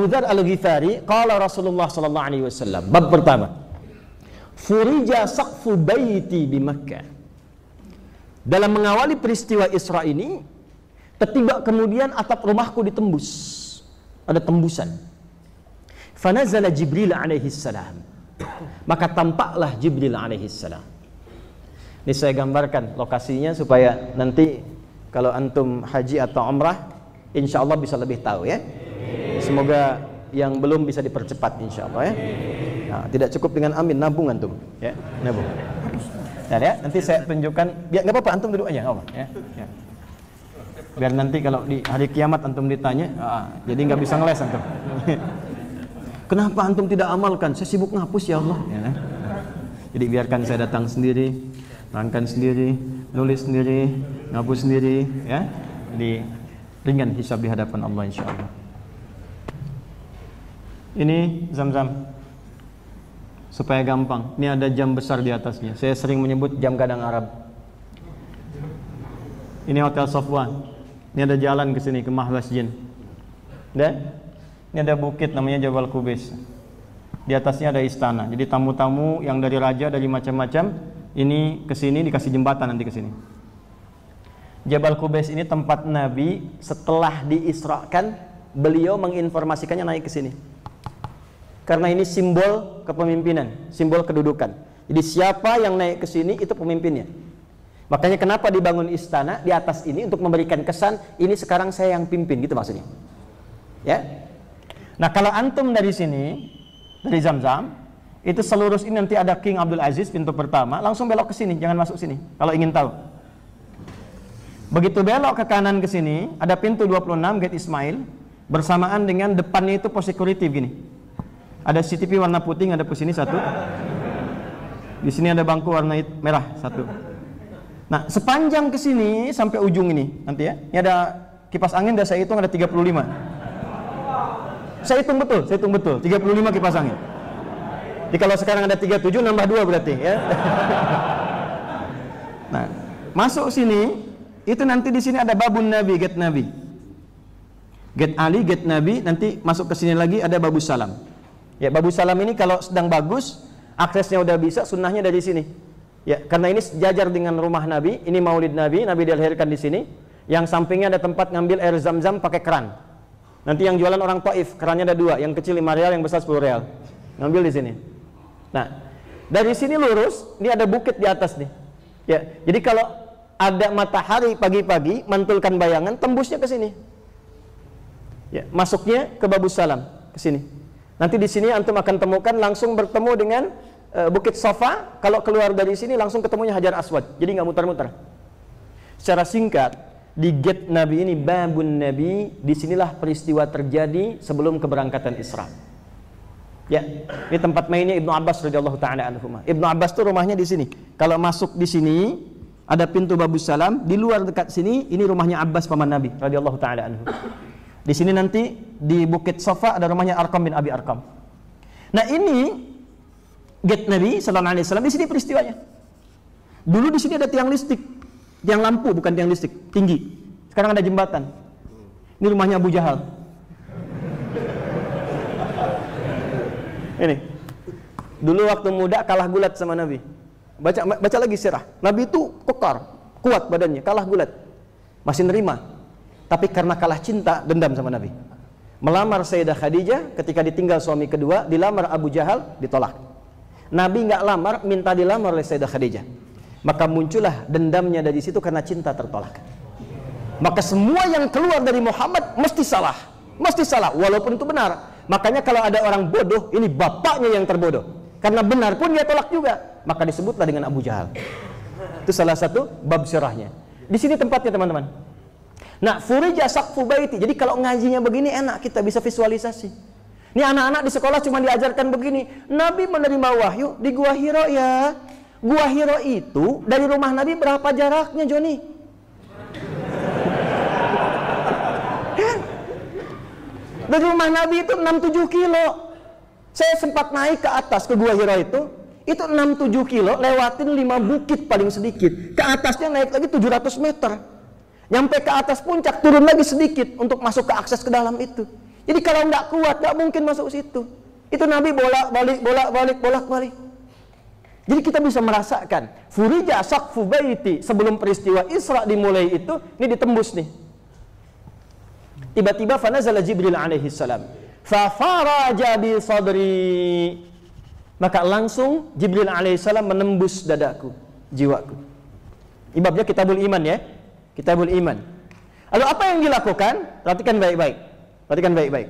Abu Dzar Al-Ghifari, qala Rasulullah sallallahu alaihi wasallam. Bab pertama. Furija saqfu baiti di Makkah. Dalam mengawali peristiwa Isra ini, tiba kemudian atap rumahku ditembus. Ada tembusan. Fanazala Jibril alaihi salam. Maka tampaklah Jibril alaihi salam. Ini saya gambarkan lokasinya supaya nanti kalau antum haji atau umrah, insya Allah bisa lebih tahu ya. Semoga yang belum bisa dipercepat insya Allah ya. Nah, tidak cukup dengan amin, nabung antum ya, nabung. Nah, ya, nanti saya tunjukkan. Ya nggak apa-apa, antum duduk aja nggak apa. Ya, ya. Biar nanti kalau di hari kiamat antum ditanya, jadi nggak bisa ngeles antum. Kenapa antum tidak amalkan? Saya sibuk ngapus ya Allah. Ya, nah. Jadi biarkan saya datang sendiri, rangkan sendiri, nulis sendiri, ngapus sendiri, ya. Jadi ringan hisab di hadapan Allah insya Allah. Ini Zam-Zam. Supaya gampang. Ini ada jam besar di atasnya. Saya sering menyebut jam gadang Arab. Ini Hotel Safwan. Ini ada jalan ke sini ke Mahlas Jin. Dan ini ada bukit namanya Jabal Qubais. Di atasnya ada istana. Jadi tamu-tamu yang dari raja, dari macam-macam, ini ke sini dikasih jembatan nanti ke sini. Jabal Qubais ini tempat Nabi setelah diisrakan, beliau menginformasikannya naik ke sini. Karena ini simbol kepemimpinan, simbol kedudukan. Jadi siapa yang naik ke sini itu pemimpinnya. Makanya kenapa dibangun istana di atas ini untuk memberikan kesan ini sekarang saya yang pimpin, gitu maksudnya. Ya. Nah, kalau antum dari sini, dari Zam-Zam, itu selurus ini nanti ada King Abdul Aziz pintu pertama, langsung belok ke sini, jangan masuk sini kalau ingin tahu. Begitu belok ke kanan ke sini, ada pintu 26 Gate Ismail bersamaan dengan depannya itu pos security begini. Ada CCTV warna putih, ada di sini satu. Di sini ada bangku warna merah satu. Nah, sepanjang ke sini sampai ujung ini nanti ya. Ini ada kipas angin, dah saya hitung ada 35. Saya hitung betul, 35 kipas angin. Jadi kalau sekarang ada 37 nambah 2 berarti ya. Nah, masuk sini itu nanti di sini ada babun Nabi, gate Nabi. Gate Ali, gate Nabi, nanti masuk ke sini lagi ada babus salam. Ya, babus salam ini kalau sedang bagus, aksesnya udah bisa, sunnahnya dari sini. Ya, karena ini sejajar dengan rumah Nabi, ini Maulid Nabi, Nabi dilahirkan di sini. Yang sampingnya ada tempat ngambil air Zam-Zam pakai keran. Nanti yang jualan orang Taif, kerannya ada 2, yang kecil 5 real, yang besar 10 real. Ngambil di sini. Nah, dari sini lurus, ini ada bukit di atas nih. Ya, jadi kalau ada matahari pagi-pagi mantulkan bayangan, tembusnya ke sini. Ya, masuknya ke babus salam, ke sini. Nanti di sini antum akan temukan langsung bertemu dengan Bukit Safa. Kalau keluar dari sini langsung ketemunya Hajar Aswad. Jadi nggak muter-muter. Secara singkat, di gate Nabi ini, babun Nabi, disinilah peristiwa terjadi sebelum keberangkatan Isra. Ya, ini tempat mainnya Ibnu Abbas radhiyallahu taala anhuma. Ibnu Abbas tuh rumahnya di sini. Kalau masuk di sini ada pintu babus salam, di luar dekat sini ini rumahnya Abbas paman Nabi radhiyallahu taala anhu. Di sini nanti di Bukit Safa ada rumahnya Arqam bin Abi Arqam. Nah, ini gate Nabi sallallahu alaihi wasallam, di sini peristiwanya. Dulu di sini ada tiang listrik, tiang lampu bukan tiang listrik, tinggi. Sekarang ada jembatan. Ini rumahnya Abu Jahal. Ini. Dulu waktu muda kalah gulat sama Nabi. Baca lagi sirah. Nabi itu kekar, kuat badannya, kalah gulat. Masih nerima. Tapi karena kalah cinta, dendam sama Nabi. Melamar Sayyidah Khadijah, ketika ditinggal suami kedua, dilamar Abu Jahal, ditolak. Nabi nggak lamar, minta dilamar oleh Sayyidah Khadijah. Maka muncullah dendamnya dari situ karena cinta tertolak. Maka semua yang keluar dari Muhammad mesti salah, walaupun itu benar. Makanya kalau ada orang bodoh, ini bapaknya yang terbodoh. Karena benar pun dia tolak juga. Maka disebutlah dengan Abu Jahal. Itu salah satu bab sirahnya. Di sini tempatnya teman-teman. Nah, furija saqfu baiti. Jadi kalau ngajinya begini enak, kita bisa visualisasi. Ini anak-anak di sekolah cuma diajarkan begini. Nabi menerima wahyu di Gua Hiro ya. Gua Hiro itu dari rumah Nabi berapa jaraknya, Joni? Dari rumah Nabi itu 6-7 kilo. Saya sempat naik ke atas ke Gua Hiro itu 6-7 kilo, lewatin 5 bukit paling sedikit. Ke atasnya naik lagi 700 meter. Nyampe ke atas puncak, turun lagi sedikit untuk masuk ke akses ke dalam itu. Jadi kalau nggak kuat, nggak mungkin masuk situ. Itu Nabi bolak-balik. Jadi kita bisa merasakan furija saqfu baiti, sebelum peristiwa Isra dimulai itu, ini ditembus nih. Tiba-tiba fanazala Jibril alaihi salam. Fa faraja bi sadri. Maka langsung Jibril alaihi salam menembus dadaku, jiwaku. Ibabnya Kitabul Iman ya. Kitabul Iman. Lalu apa yang dilakukan? Perhatikan baik-baik.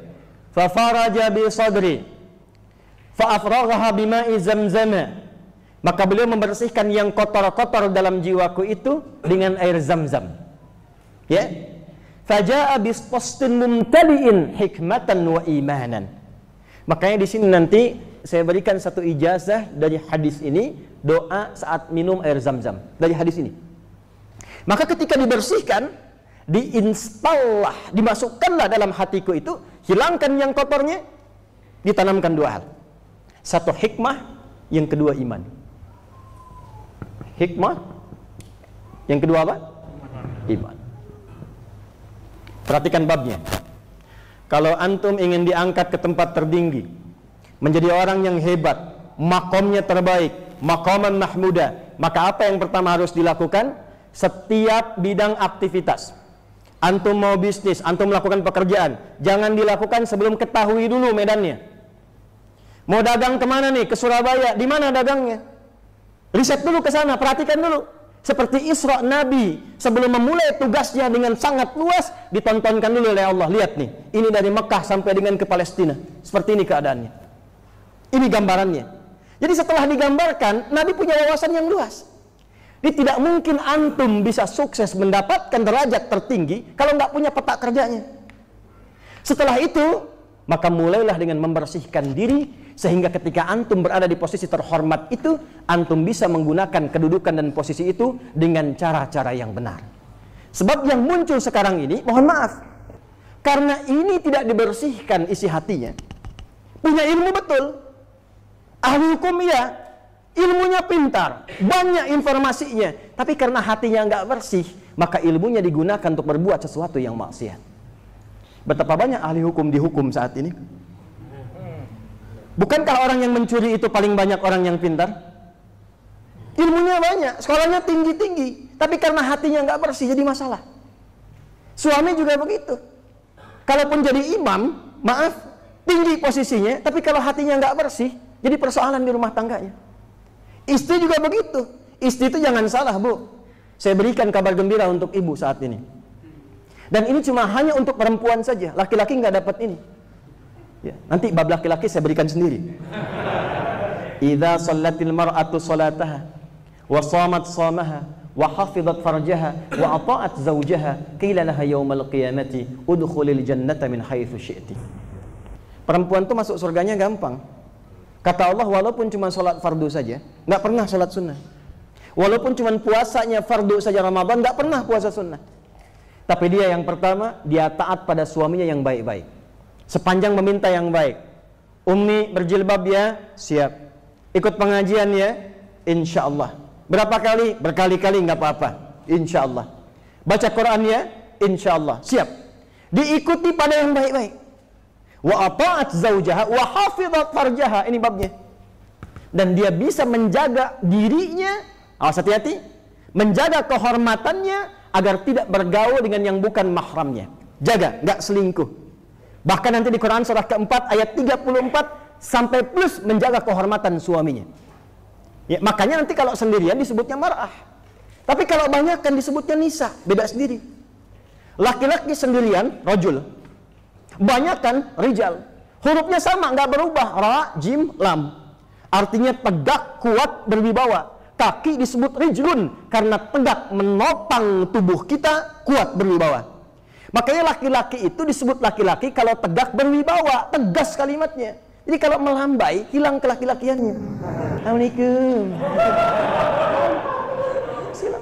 Fa faraja bi sadri. Fa afraghaha bima'i zamzam. Maka beliau membersihkan yang kotor-kotor dalam jiwaku itu dengan air Zam-Zam. Ya. Faja'a bispostin mumtali'in hikmatan wa imanan. Makanya di sini nanti saya berikan satu ijazah dari hadis ini, doa saat minum air Zam-Zam dari hadis ini. Maka ketika dibersihkan, diinstallah, dimasukkanlah dalam hatiku itu, hilangkan yang kotornya, ditanamkan dua hal. Satu hikmah, yang kedua iman. Hikmah, yang kedua apa? Iman. Perhatikan babnya. Kalau antum ingin diangkat ke tempat tertinggi, menjadi orang yang hebat, makomnya terbaik, maqaman mahmuda, maka apa yang pertama harus dilakukan? Setiap bidang aktivitas, antum mau bisnis, antum melakukan pekerjaan, jangan dilakukan sebelum ketahui dulu medannya. Mau dagang kemana nih? Ke Surabaya, di mana dagangnya? Riset dulu ke sana, perhatikan dulu. Seperti Isra Nabi, sebelum memulai tugasnya dengan sangat luas, ditontonkan dulu oleh Allah. Lihat nih, ini dari Mekah sampai dengan ke Palestina. Seperti ini keadaannya. Ini gambarannya. Jadi setelah digambarkan, Nabi punya wawasan yang luas. Jadi tidak mungkin antum bisa sukses mendapatkan derajat tertinggi kalau nggak punya peta kerjanya. Setelah itu, maka mulailah dengan membersihkan diri, sehingga ketika antum berada di posisi terhormat itu, antum bisa menggunakan kedudukan dan posisi itu dengan cara-cara yang benar. Sebab yang muncul sekarang ini, mohon maaf, karena ini tidak dibersihkan isi hatinya. Punya ilmu betul, ahli hukum ya, ilmunya pintar, banyak informasinya, tapi karena hatinya nggak bersih, maka ilmunya digunakan untuk berbuat sesuatu yang maksiat. Betapa banyak ahli hukum dihukum saat ini. Bukankah orang yang mencuri itu paling banyak orang yang pintar? Ilmunya banyak, sekolahnya tinggi-tinggi, tapi karena hatinya nggak bersih jadi masalah. Suami juga begitu. Kalaupun jadi imam, maaf, tinggi posisinya, tapi kalau hatinya nggak bersih, jadi persoalan di rumah tangganya. Istri juga begitu. Istri itu jangan salah, Bu. Saya berikan kabar gembira untuk ibu saat ini. Dan ini cuma hanya untuk perempuan saja, laki-laki nggak dapat ini. Ya, nanti bab laki-laki saya berikan sendiri. Idza shallatil mar'atu sholataha wa shamat shamaha wa hafizat farjaha wa ata'at zawjaha qila laha yaumal qiyamati udkhulil jannata min haitsu syi'ti. Perempuan tuh masuk surganya gampang. Kata Allah, walaupun cuma sholat fardu saja, nggak pernah sholat sunnah. Walaupun cuma puasanya fardu saja Ramadan, nggak pernah puasa sunnah. Tapi dia yang pertama, dia taat pada suaminya yang baik-baik. Sepanjang meminta yang baik. Ummi berjilbab ya, siap. Ikut pengajian ya, insya Allah. Berapa kali? Berkali-kali nggak apa-apa, insya Allah. Baca Quran ya, insya Allah, siap. Diikuti pada yang baik-baik. Wa ata'at zaujaha wa hafizat farjaha, ini babnya. Dan dia bisa menjaga dirinya, awas hati-hati, menjaga kehormatannya agar tidak bergaul dengan yang bukan mahramnya. Jaga, nggak selingkuh. Bahkan nanti di Quran surah keempat ayat 34 sampai plus menjaga kehormatan suaminya. Ya, makanya nanti kalau sendirian disebutnya mar'ah. Tapi kalau banyak kan disebutnya nisa, beda sendiri. Laki-laki sendirian, rajul. Banyak kan rijal. Hurufnya sama, nggak berubah, ra, jim, lam. Artinya tegak, kuat, berwibawa. Kaki disebut rijlun karena tegak menopang tubuh kita, kuat berwibawa. Makanya laki-laki itu disebut laki-laki kalau tegak berwibawa, tegas kalimatnya. Jadi kalau melambai, hilang kelaki-lakiannya. Assalamualaikum. Silam.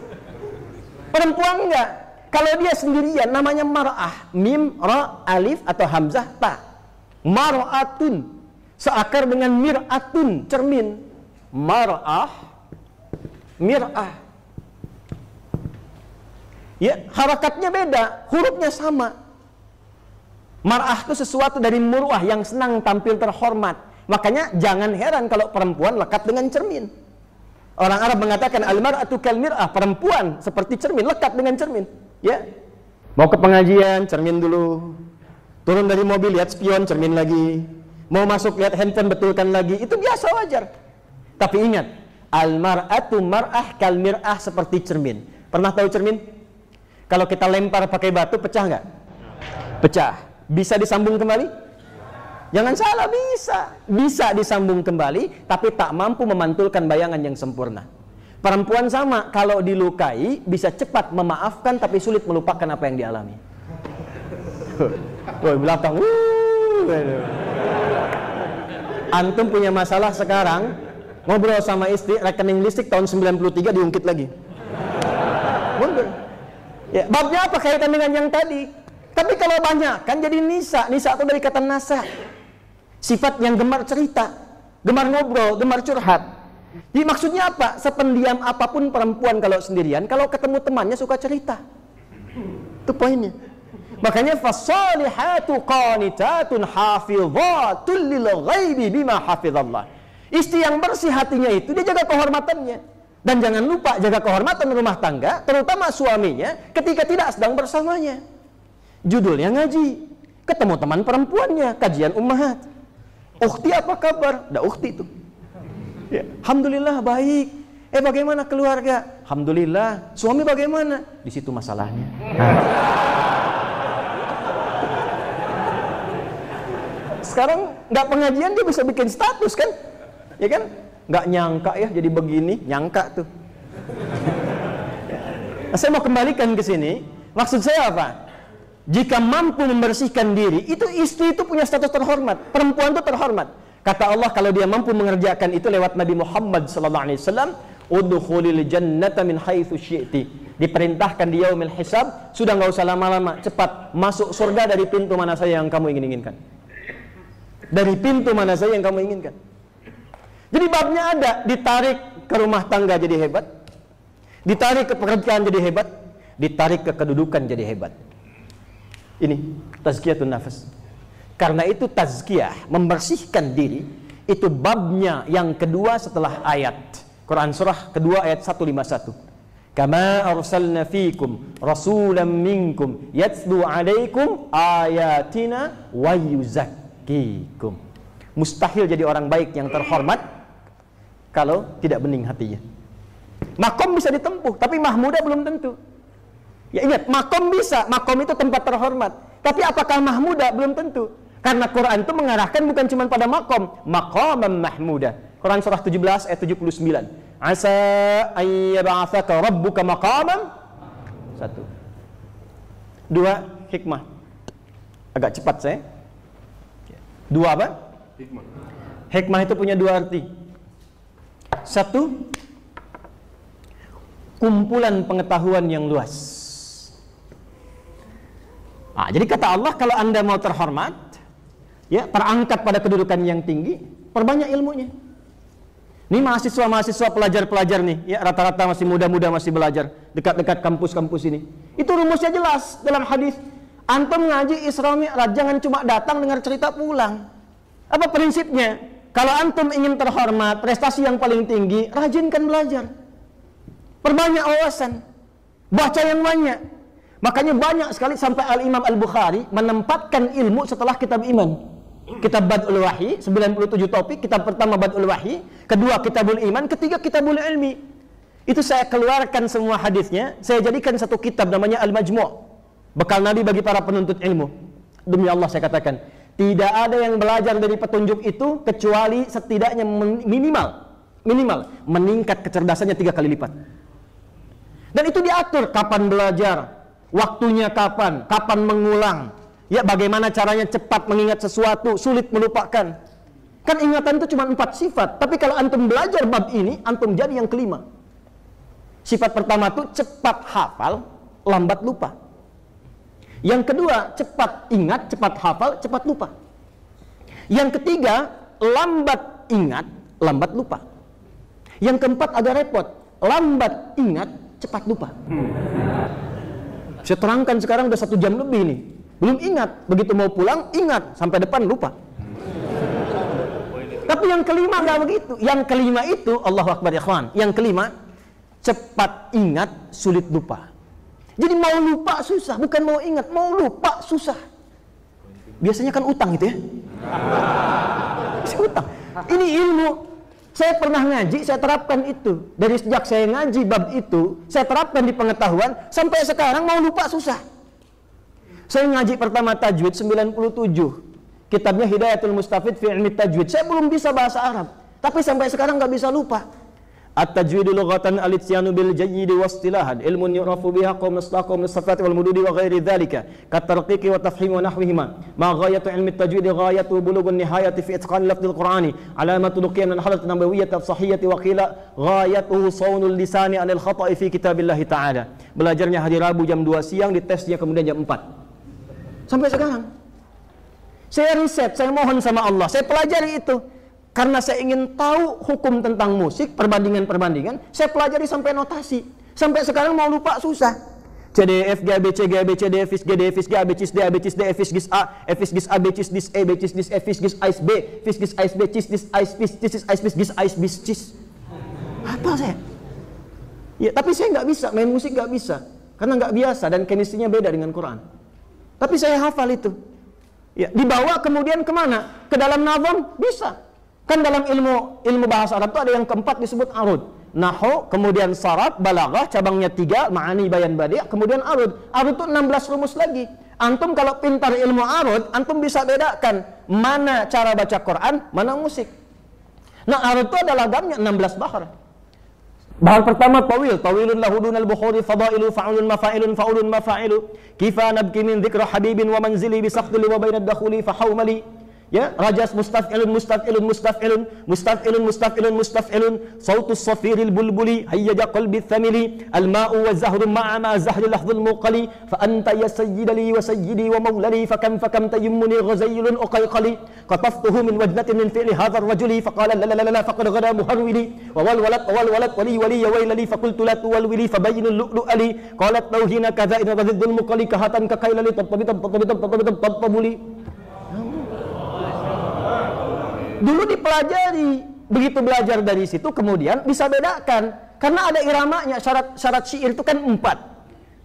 Perempuan enggak. Kalau dia sendirian namanya mar'ah. Mim, ra, alif atau hamzah, ta. Mar'atun. Seakar dengan mir'atun, cermin. Mar'ah, mir'ah. Ya, harakatnya beda, hurufnya sama. Mar'ah itu sesuatu dari murwah yang senang tampil terhormat. Makanya jangan heran kalau perempuan lekat dengan cermin. Orang Arab mengatakan al-mar'atu kal mir'ah, perempuan seperti cermin, lekat dengan cermin. Ya. Mau ke pengajian, cermin dulu. Turun dari mobil, lihat spion, cermin lagi. Mau masuk, lihat handphone, betulkan lagi. Itu biasa, wajar. Tapi ingat, al-mar'atu mar'ah kal mir'ah, seperti cermin. Pernah tahu cermin? Kalau kita lempar pakai batu, pecah nggak? Pecah. Bisa disambung kembali? Jangan salah, bisa. Bisa disambung kembali, tapi tak mampu memantulkan bayangan yang sempurna. Perempuan sama, kalau dilukai, bisa cepat memaafkan, tapi sulit melupakan apa yang dialami. Woi, belakang. Antum punya masalah sekarang, ngobrol sama istri, rekening listrik tahun 93 diungkit lagi. Mundur. Ya, babnya apa kaitan dengan yang tadi? Tapi kalau banyak, kan jadi nisa. Nisa itu dari kata nasa. Sifat yang gemar cerita, gemar ngobrol, gemar curhat. Jadi maksudnya apa? Sependiam apapun perempuan kalau sendirian, kalau ketemu temannya suka cerita. Itu poinnya. Makanya fasalihatu qanitatun hafizatun lil ghaibi bima hafizallah. Istri yang bersih hatinya itu dia jaga kehormatannya. Dan jangan lupa jaga kehormatan rumah tangga, terutama suaminya ketika tidak sedang bersamanya. Judulnya ngaji, ketemu teman perempuannya, kajian ummahat. Ukhti apa kabar? Dah ukhti itu. Ya, alhamdulillah baik. Bagaimana keluarga? Alhamdulillah. Suami bagaimana? Di situ masalahnya. Sekarang nggak pengajian dia bisa bikin status kan? Ya kan? Nggak nyangka ya jadi begini, nyangka tuh. Nah, saya mau kembalikan ke sini. Maksud saya apa? Jika mampu membersihkan diri, itu istri itu punya status terhormat, perempuan itu terhormat. Kata Allah kalau dia mampu mengerjakan itu lewat Nabi Muhammad SAW, udkhulil jannata min haitsu syi'ti. Diperintahkan di yaumil hisab, sudah nggak usah lama-lama, cepat masuk surga dari pintu mana saja yang kamu inginkan. Dari pintu mana saja yang kamu inginkan. Jadi babnya ada, ditarik ke rumah tangga jadi hebat, ditarik ke pekerjaan jadi hebat, ditarik ke kedudukan jadi hebat. Ini tazkiyatun nafas. Karena itu tazkiyah, membersihkan diri, itu babnya yang kedua setelah ayat Quran surah kedua ayat 151. Kama arsalna fikum rasulan minkum yatlu alaikum ayatina wa yuzakkikum. Mustahil jadi orang baik yang terhormat kalau tidak bening hatinya. Makom bisa ditempuh, tapi mahmudah belum tentu. Ya ingat, makom bisa, makom itu tempat terhormat. Tapi apakah mahmudah? Belum tentu. Karena Quran itu mengarahkan bukan cuma pada makom, maqaman mahmudah. Quran surah 17 ayat 79. Asa ayyab'atsaka rabbuka maqaman. 1. 2, hikmah. Agak cepat saya. 2 apa? Hikmah. Hikmah itu punya 2 arti. 1, kumpulan pengetahuan yang luas. Jadi kata Allah, kalau Anda mau terhormat, ya, terangkat pada kedudukan yang tinggi, perbanyak ilmunya. Ini mahasiswa-mahasiswa, pelajar-pelajar nih, ya, rata-rata masih muda-muda, masih belajar dekat-dekat kampus-kampus ini. Itu rumusnya jelas dalam hadis. Antum ngaji Isra Mi'raj, jangan cuma datang dengar cerita pulang. Apa prinsipnya? Kalau antum ingin terhormat, prestasi yang paling tinggi, rajinkan belajar. Perbanyak wawasan, baca yang banyak. Makanya banyak sekali sampai Al-Imam Al-Bukhari menempatkan ilmu setelah kitab iman. Kitab Bad'ul Wahyi, 97 topik. Kitab pertama Bad'ul Wahyi, kedua Kitabul Iman, ketiga Kitabul Ilmi. Itu saya keluarkan semua hadisnya, saya jadikan satu kitab namanya Al-Majmu'. Bekal Nabi bagi para penuntut ilmu. Demi Allah saya katakan, tidak ada yang belajar dari petunjuk itu kecuali setidaknya minimal meningkat kecerdasannya 3 kali lipat. Dan itu diatur kapan belajar, waktunya kapan mengulang, ya bagaimana caranya cepat mengingat sesuatu, sulit melupakan. Kan ingatan itu cuma 4 sifat, tapi kalau antum belajar bab ini, antum jadi yang kelima. Sifat pertama itu cepat hafal, lambat lupa. Yang kedua, cepat ingat, cepat hafal, cepat lupa. Yang ketiga, lambat ingat, lambat lupa. Yang keempat agak repot, lambat ingat, cepat lupa. Saya terangkan sekarang udah 1 jam lebih nih. Belum ingat. Begitu mau pulang, ingat. Sampai depan lupa. Tapi yang kelima nggak begitu. Yang kelima itu, Allahu Akbar ya kawan. Yang kelima, cepat ingat, sulit lupa. Jadi mau lupa susah, bukan mau ingat. Mau lupa susah. Biasanya kan utang itu ya. Utang. Ini ilmu. Saya pernah ngaji, saya terapkan itu. Dari sejak saya ngaji bab itu, saya terapkan di pengetahuan, sampai sekarang mau lupa susah. Saya ngaji pertama tajwid 97. Kitabnya Hidayatul Mustafid fi Ilmi Tajwid. Saya belum bisa bahasa Arab, tapi sampai sekarang nggak bisa lupa. At-tajwidu lughatan al-ityanu bil jayyidi wastilahan ilmun yu'rafu biha qawm nastaqum as-safati wal mududi wa ghairi dhalika katarqiqi wa tafhim wa nahwihima ma ghayatu ilmi at-tajwid ghayatu bulughun nihayati fi itqan lafdhil qur'ani alamatu luqiyan an halat nabawiyyah sahiyyati wa qila ghayatuhu sawnul lisani anil khata'i fi kitabillah ta'ala. Belajarnya hari Rabu jam 2 siang, ditesnya kemudian jam 4. Sampai sekarang saya riset, saya mohon sama Allah, saya pelajari itu. Karena saya ingin tahu hukum tentang musik, perbandingan-perbandingan, saya pelajari sampai notasi. Sampai sekarang mau lupa susah. C, D, F, G, A, B, C, G, A, B, C, D, F, G, D, F, G, A, B, C, D, A, B, C, D, F, G, A, F, G, A, B, C, D, A, B, C, D, F, G, A, B, F, G, A, B, C, D, A, B, C, D, apa saya? Ya, tapi saya nggak bisa, main musik nggak bisa. Karena nggak biasa dan kemistrinya beda dengan Quran. Tapi saya hafal itu. Ya, dibawa kemudian kemana? Ke dalam nazam bisa. Kan dalam ilmu bahasa Arab itu ada yang keempat disebut arud. Nahwu, kemudian saraf, balaghah, cabangnya 3, ma'ani, bayan, badi', kemudian arud. Arud itu 16 rumus lagi. Antum kalau pintar ilmu arud, antum bisa bedakan mana cara baca Quran, mana musik. Nah, arud itu ada lagamnya 16 bahar. Bahar pertama tawil, tawilun lahu dunal bukhuri fadailu fa'ulun mafa'ilun fa'ulun mafa'ilu kifa nabki min dhikra habibin wa manzili bi saqdili wa bainad dakhuli fa hawmali. Ya, rajas mustaf'ilun mustaf'ilun mustaf'ilun mustaf'ilun mustaf'ilun mustaf'ilun sautus safiril bulbuli hayyaja qalbi thamili al-ma'u wa zahru ma'a ma zahri lahdhul muqali fa anta ya sayyidali wa sayyidi wa mawlali fa kam tayammuni ghazaylun uqayqali qataftuhu min wajnatin min fi'li hadha ar-rajuli fa qala la la la faqad ghada muharwili wa wal walad wali ya waylali fa qultu la tuwalwili fa bayyinul lu'lu'ali qalat tawhina kadha in radhul muqali kahatan ka kailali tabtabuli. Dulu dipelajari, begitu belajar dari situ kemudian bisa bedakan. Karena ada iramanya, syarat syair itu kan 4.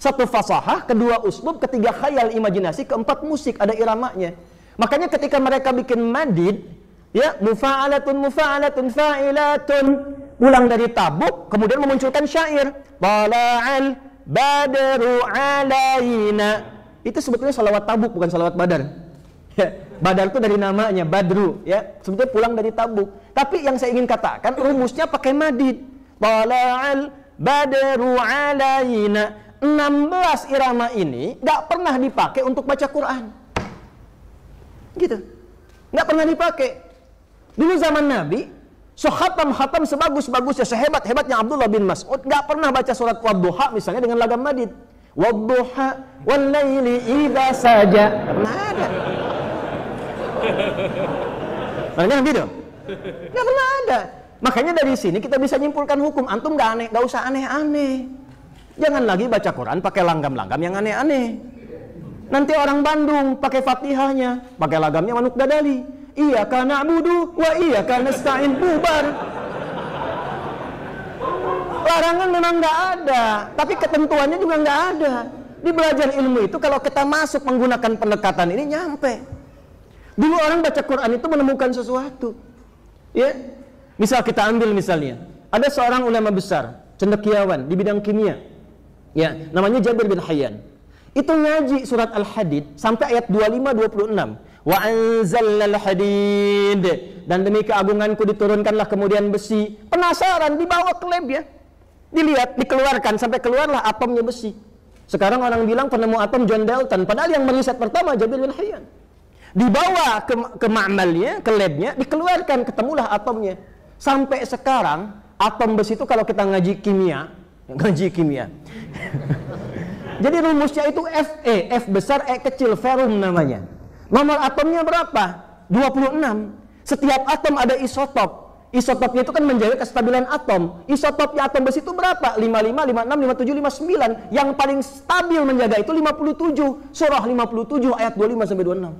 1 fasahah, 2 uslub, 3 khayal imajinasi, 4 musik, ada iramanya. Makanya ketika mereka bikin madid, ya, mufa'alatun fa'ilatun, pulang dari Tabuk, kemudian memunculkan syair. Tala'al badru alaina. Itu sebetulnya salawat Tabuk, bukan salawat Badar. Ya, Badar itu dari namanya, Badru, ya, sebetulnya pulang dari Tabuk. Tapi yang saya ingin katakan, rumusnya pakai madid. Tala'al badru alaina. 16 irama ini gak pernah dipakai untuk baca Quran. Gitu. Gak pernah dipakai. Dulu zaman Nabi, khatam sebagus-bagusnya, sehebat-hebatnya Abdullah bin Mas'ud, gak pernah baca surat Wadduha misalnya dengan lagam madid. Wadduha wal laili idza saja. Gak pernah ada. Makanya gitu. Nggak pernah ada. Makanya dari sini kita bisa nyimpulkan hukum. Antum nggak usah aneh-aneh. Jangan lagi baca Quran pakai langgam-langgam yang aneh-aneh. Nanti orang Bandung pakai Fatihahnya, pakai lagamnya manuk dadali. Iyyaka na'budu wa iyyaka nasta'in, bubar. Larangan memang nggak ada, tapi ketentuannya juga nggak ada. Di belajar ilmu itu kalau kita masuk menggunakan pendekatan ini nyampe. Dulu orang baca Quran itu menemukan sesuatu. Ya. Misal kita ambil misalnya, ada seorang ulama besar, cendekiawan di bidang kimia. Ya, namanya Jabir bin Hayyan. Itu ngaji surat Al-Hadid sampai ayat 25-26. Wa anzalnal hadid, dan demi keagunganku diturunkanlah kemudian besi. Penasaran, dibawa ke lab ya. Dilihat, dikeluarkan sampai keluarlah atomnya besi. Sekarang orang bilang penemu atom John Dalton, padahal yang meriset pertama Jabir bin Hayyan. Dibawa ke ma'malnya, ke labnya, dikeluarkan, ketemulah atomnya. Sampai sekarang, atom besi itu kalau kita ngaji kimia. Jadi rumusnya itu Fe, F besar, E kecil, ferum namanya. Nomor atomnya berapa? 26. Setiap atom ada isotop. Isotopnya itu kan menjaga kestabilan atom. Isotopnya atom besi itu berapa? 55, 56, 57, 59. Yang paling stabil menjaga itu 57. Surah 57 ayat 25 sampai 26.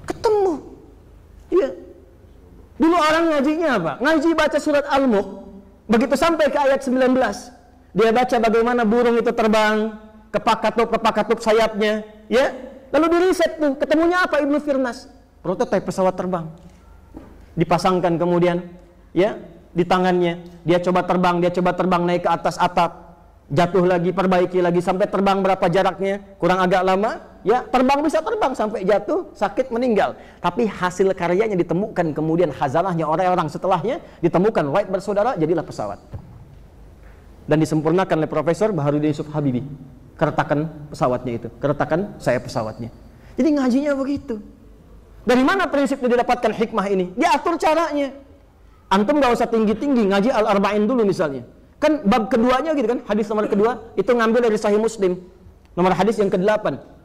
Ketemu. Iya. Dulu orang ngajinya apa? Ngaji baca surat Al-Mulk. Begitu sampai ke ayat 19, dia baca bagaimana burung itu terbang, kepak-katup sayapnya, ya. Lalu diriset tuh, ketemunya apa Ibnu Firnas? Prototipe pesawat terbang. Dipasangkan kemudian ya di tangannya, dia coba terbang naik ke atas atap, jatuh lagi, perbaiki lagi sampai terbang berapa jaraknya, kurang agak lama ya, bisa terbang sampai jatuh, sakit, meninggal. Tapi hasil karyanya ditemukan kemudian, khazanahnya orang-orang setelahnya ditemukan, Wright bersaudara, jadilah pesawat. Dan disempurnakan oleh Profesor Baharudin Yusuf Habibie, keretakan pesawatnya itu, keretakan sayap pesawatnya. Jadi ngajinya begitu. Dari mana prinsip itu didapatkan hikmah ini? Diatur caranya. Antum gak usah tinggi-tinggi, ngaji Al-Arba'in dulu misalnya. Kan bab keduanya gitu kan, hadis nomor kedua, itu ngambil dari Sahih Muslim. Nomor hadis yang ke-8.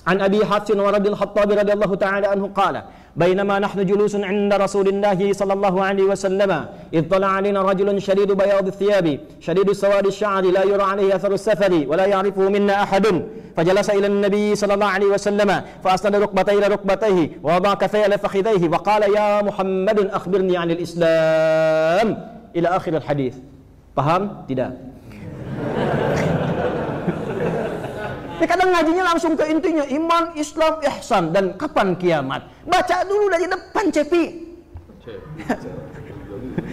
An Abi Hafsin wa Radil Khattabi radhiyallahu ta'ala anhu qala, bainama nahnu julusun 'inda Rasulillah sallallahu alaihi wasallam, idh tala'a 'alaina rajulun shadidu bayad ath-thiyabi, shadidu sawadi asy-sya'ri, la yura 'alaihi atharu as-safari, wa la ya'rifuhu minna ahadun. فجلس إلى النبي صلى الله عليه وسلم فأسند ركبتيه إلى ركبتيه ووضع كفيه على فخذيه وقال يا محمد أخبرني عن الإسلام إلى آخر الحديث. Paham? Tidak. Kadang ngajinya langsung ke intinya, iman, Islam, ihsan, dan kapan kiamat. Baca dulu dari depan, cepi.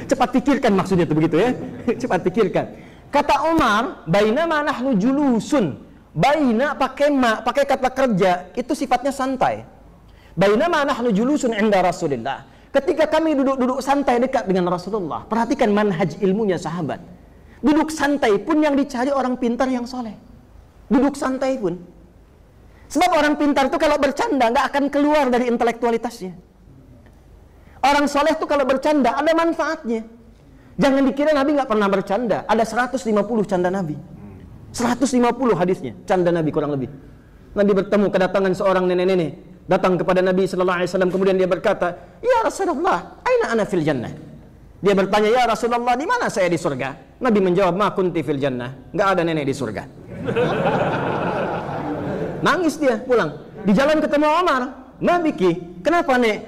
Cepat pikirkan maksudnya itu begitu ya. Cepat pikirkan. Kata Umar, bainama nahnu julusun. Baina pakai kata kerja itu sifatnya santai. Bainama nahnu julusun 'inda Rasulillah. Ketika kami duduk santai dekat dengan Rasulullah. Perhatikan manhaj ilmunya sahabat. Duduk santai pun yang dicari orang pintar yang soleh. Duduk santai pun. Sebab orang pintar itu kalau bercanda nggak akan keluar dari intelektualitasnya. Orang soleh itu kalau bercanda ada manfaatnya. Jangan dikira Nabi nggak pernah bercanda. Ada 150 canda Nabi. 150 hadisnya, canda Nabi kurang lebih. Nabi bertemu kedatangan seorang nenek-nenek, datang kepada Nabi sallallahu alaihi wasallam, kemudian dia berkata, "Ya Rasulullah, aina ana fil jannah?" Dia bertanya, "Ya Rasulullah, di mana saya di surga?" Nabi menjawab, "Ma kunti fil jannah." Enggak ada nenek di surga. Nangis dia pulang. Di jalan ketemu Umar, "Ma biki? Kenapa, Nek?"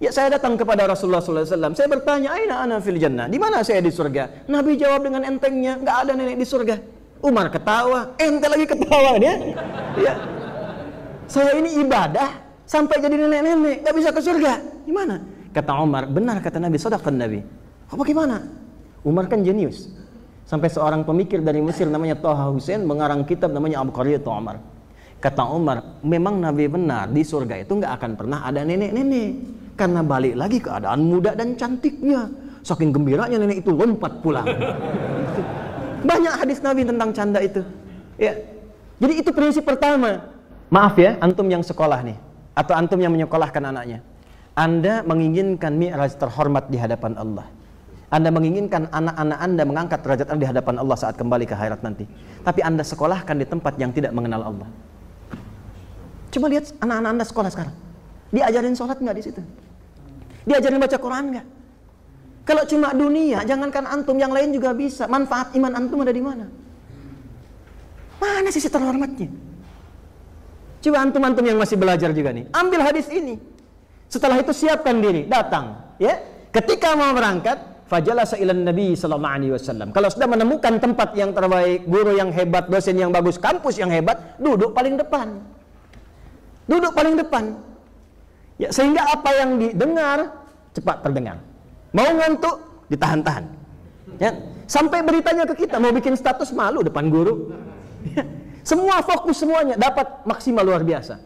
"Ya, saya datang kepada Rasulullah sallallahu alaihi wasallam. Saya bertanya, aina ana fil jannah? Di mana saya di surga?" Nabi jawab dengan entengnya, "Enggak ada nenek di surga." Umar ketawa, ente lagi ketawa dia. Ya. Saya ini ibadah sampai jadi nenek-nenek, gak bisa ke surga. Gimana? Kata Umar, benar kata Nabi, shadaqan Nabi. Oh, bagaimana? Umar kan jenius. Sampai seorang pemikir dari Mesir namanya Thaha Hussein mengarang kitab namanya Abqariyatu Umar. Kata Umar, memang Nabi benar, di surga itu gak akan pernah ada nenek-nenek. Karena balik lagi keadaan muda dan cantiknya. Saking gembiranya nenek itu lompat pulang. Banyak hadis Nabi tentang canda itu. Ya. Jadi itu prinsip pertama. Maaf ya, antum yang sekolah nih, atau antum yang menyekolahkan anaknya. Anda menginginkan mi'raj terhormat di hadapan Allah. Anda menginginkan anak-anak Anda mengangkat derajat Anda di hadapan Allah saat kembali ke akhirat nanti. Tapi Anda sekolahkan di tempat yang tidak mengenal Allah. Coba lihat anak-anak Anda sekolah sekarang. Diajarin sholat nggak di situ? Diajarin baca Quran nggak? Kalau cuma dunia, jangankan antum, yang lain juga bisa. Manfaat iman antum ada di mana? Mana sisi terhormatnya? Coba antum-antum yang masih belajar juga nih, ambil hadis ini. Setelah itu siapkan diri, datang. Ya, ketika mau berangkat, fajalasa ilan Nabi sallallahu alaihi wasallam. Kalau sudah menemukan tempat yang terbaik, guru yang hebat, dosen yang bagus, kampus yang hebat, duduk paling depan. Duduk paling depan. Ya, sehingga apa yang didengar cepat terdengar. Mau ngantuk, ditahan-tahan. Ya, sampai beritanya ke kita, mau bikin status malu depan guru. Ya, semua fokus semuanya, dapat maksimal luar biasa.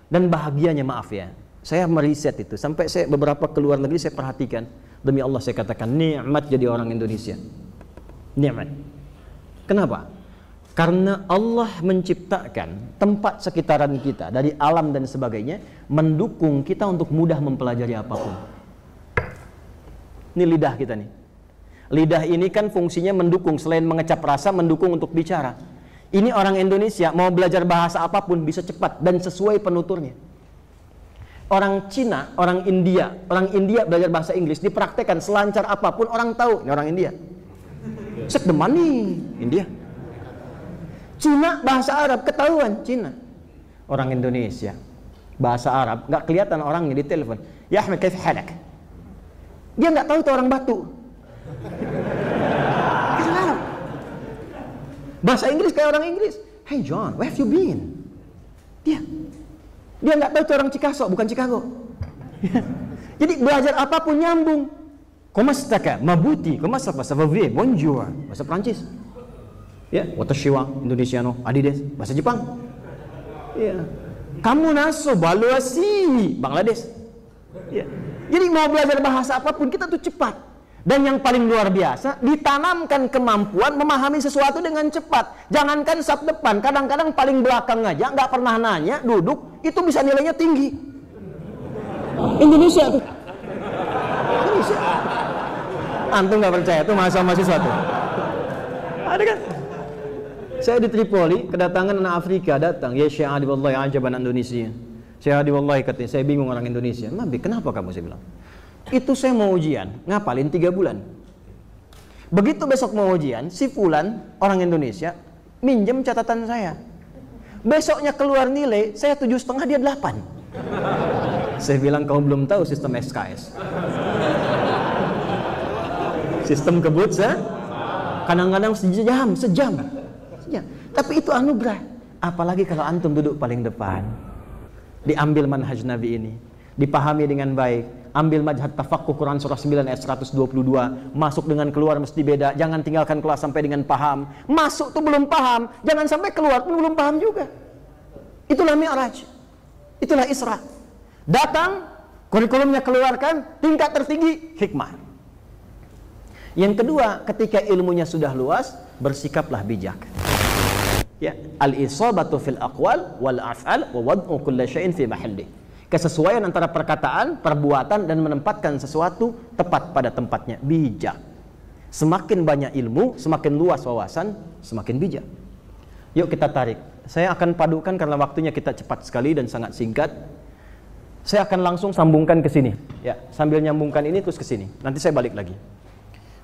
Dan bahagianya, maaf ya, saya meriset itu. Sampai saya beberapa keluar negeri, saya perhatikan. Demi Allah saya katakan, nikmat jadi orang Indonesia. Nikmat. Kenapa? Karena Allah menciptakan tempat sekitaran kita, dari alam dan sebagainya, mendukung kita untuk mudah mempelajari apapun. Ini lidah kita nih. Lidah ini kan fungsinya mendukung, selain mengecap rasa, mendukung untuk bicara. Ini orang Indonesia mau belajar bahasa apapun bisa cepat dan sesuai penuturnya. orang Cina, orang India belajar bahasa Inggris, dipraktekkan selancar apapun orang tahu ini orang India. Set the money, India. Cina bahasa Arab ketahuan Cina. Orang Indonesia bahasa Arab nggak kelihatan orangnya di telepon. Ya Ahmed, kaif halak? Dia nggak tahu itu orang Batu. Bahasa Inggris kayak orang Inggris. Hey John, where have you been? Dia nggak tahu itu orang Chicago, bukan Chicago. Jadi belajar apapun nyambung. Comment staka, mabuti, comment ça va, ça va bien, bonjour, bahasa Prancis. Ya, watashiwa, Indonesiano, adides, bahasa Jepang. Ya. Kamu naso baluasi, Bangladesh. Ya. Jadi mau belajar bahasa apapun kita tuh cepat. Dan yang paling luar biasa, ditanamkan kemampuan memahami sesuatu dengan cepat. Jangankan sab depan, kadang-kadang paling belakang aja, nggak pernah nanya, duduk, itu bisa nilainya tinggi. Indonesia tuh. Indonesia. Antum nggak percaya tuh mahasiswa tuh. Ada kan? Saya di Tripoli, kedatangan anak Afrika datang. Ya Syekh Adi wallahi ajaban Indonesia. Syekh Adi wallahi katanya, saya bingung orang Indonesia. Nabi, kenapa kamu, saya bilang? Itu saya mau ujian, ngapalin 3 bulan. Begitu besok mau ujian, si Fulan, orang Indonesia, minjem catatan saya. Besoknya keluar nilai, saya 7,5, dia 8. Saya bilang, kamu belum tahu sistem SKS. Sistem kebut, kadang-kadang sejam. Tapi itu anugerah. Apalagi kalau antum duduk paling depan, diambil manhaj Nabi ini, dipahami dengan baik. Ambil majhad tafaqquh Quran surah 9 ayat 122. Masuk dengan keluar mesti beda. Jangan tinggalkan kelas sampai dengan paham. Masuk tuh belum paham, jangan sampai keluar pun belum paham juga. Itulah Mi'raj. Itulah Isra. Datang, kurikulumnya keluarkan, tingkat tertinggi hikmah. Yang kedua, ketika ilmunya sudah luas, bersikaplah bijak. Ya, al-isabatu fil aqwal wal af'al wa wad'u kulli syai'in fi mahallihi. Kesesuaian antara perkataan, perbuatan, dan menempatkan sesuatu tepat pada tempatnya. Bijak. Semakin banyak ilmu, semakin luas wawasan, semakin bijak. Yuk kita tarik. Saya akan padukan karena waktunya kita cepat sekali dan sangat singkat. Saya akan langsung sambungkan ke sini. Ya, sambil nyambungkan ini terus ke sini. Nanti saya balik lagi.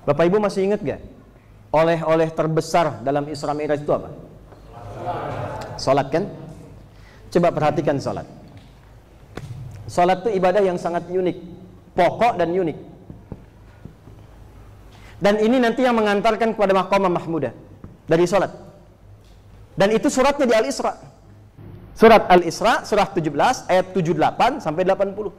Bapak Ibu masih ingat gak? Oleh-oleh terbesar dalam Isra Mi'raj itu apa? Salat kan? Coba perhatikan salat. Salat itu ibadah yang sangat unik, pokok dan unik. Dan ini nanti yang mengantarkan kepada maqamah mahmudah dari salat. Dan itu suratnya di Al-Isra. Surat Al-Isra, surah 17 ayat 78 sampai 80.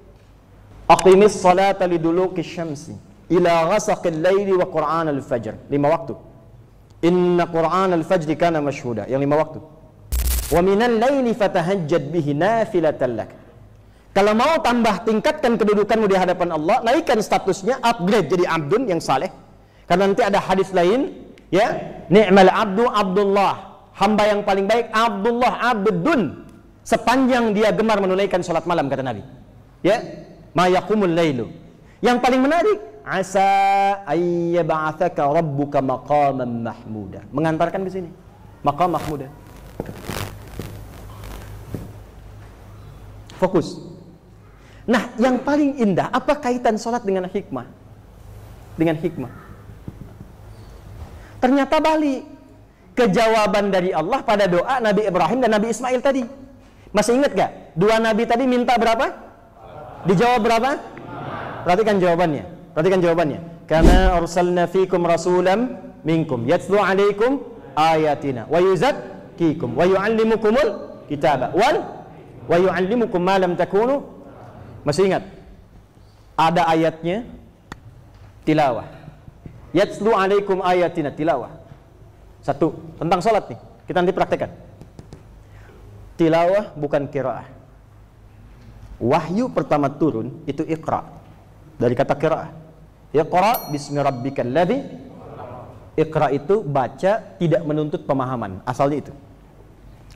Aqimis salata liduluki syamsi ila ghasaqil laili wa qur'anal fajr. 5 waktu. Inna qur'anal fajri kana mashhuda. Yang 5 waktu. Wa minal laili fatahajjad bihi nafilatan lak. Kalau mau tambah tingkatkan kedudukanmu di hadapan Allah, naikkan statusnya, upgrade jadi abdun yang saleh. Karena nanti ada hadis lain, ya, ni'mal abdu Abdullah, hamba yang paling baik Abdullah, abdun, sepanjang dia gemar menunaikan salat malam, kata Nabi. Ya, ma yaqumul lailu. Yang paling menarik, asa ayyab'atsaka rabbuka maqaman mahmuda. Mengantarkan ke sini, maqam mahmuda. Fokus. Nah, yang paling indah, apa kaitan sholat dengan hikmah? Dengan hikmah. Ternyata balik. Kejawaban dari Allah pada doa Nabi Ibrahim dan Nabi Ismail tadi. Masih ingat gak? 2 Nabi tadi minta berapa? Dijawab berapa? Perhatikan jawabannya. Karena arsalna fikum rasulam minkum yatlu alaikum ayatina wa yuzakkikum wa yu'allimukumul kitaba wa yu'allimukum ma lam takunu. Masih ingat? Ada ayatnya tilawah. Yatlu alaikum ayatina, tilawah. 1, tentang salat nih. Kita nanti praktekkan. Tilawah bukan qiraah. Wahyu pertama turun itu iqra. Dari kata qiraah. Iqra bismi rabbikal ladzi. Iqra itu baca, tidak menuntut pemahaman. Asalnya itu.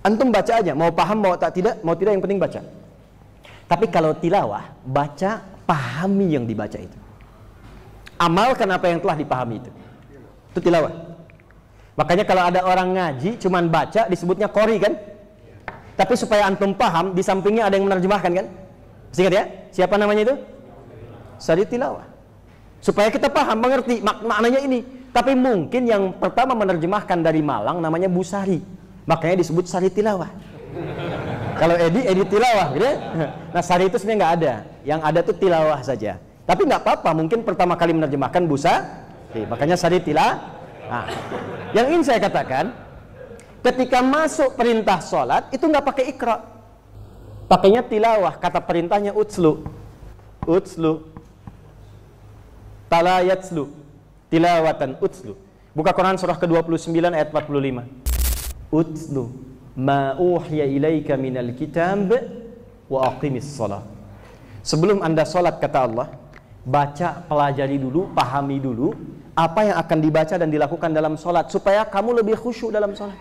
Antum baca aja, mau paham mau tidak yang penting baca. Tapi kalau tilawah, baca, pahami yang dibaca itu. Amalkan apa yang telah dipahami itu. Itu tilawah. Makanya kalau ada orang ngaji, cuman baca, disebutnya qori kan? Tapi supaya antum paham, di sampingnya ada yang menerjemahkan kan? Ingat ya, siapa namanya itu? Syari tilawah. Supaya kita paham, mengerti maknanya ini. Tapi mungkin yang pertama menerjemahkan dari Malang namanya Bu Sari. Makanya disebut Syari tilawah. Kalau Edi tilawah, gitu ya? Nah, Sari itu sebenarnya nggak ada. Yang ada tuh tilawah saja. Tapi nggak apa-apa, mungkin pertama kali menerjemahkan Bu Sari. Makanya Syari tilawah. Nah, yang ingin saya katakan, ketika masuk perintah sholat itu nggak pakai ikra, pakainya tilawah. Kata perintahnya utslu, talayatslu, tilawatan utslu. Buka Quran surah ke-29 ayat 45. Utslu ma uhiya ilaika minal kitab wa aqimis shalah. Sebelum Anda sholat, kata Allah, baca, pelajari dulu, pahami dulu apa yang akan dibaca dan dilakukan dalam sholat supaya kamu lebih khusyuk dalam sholat.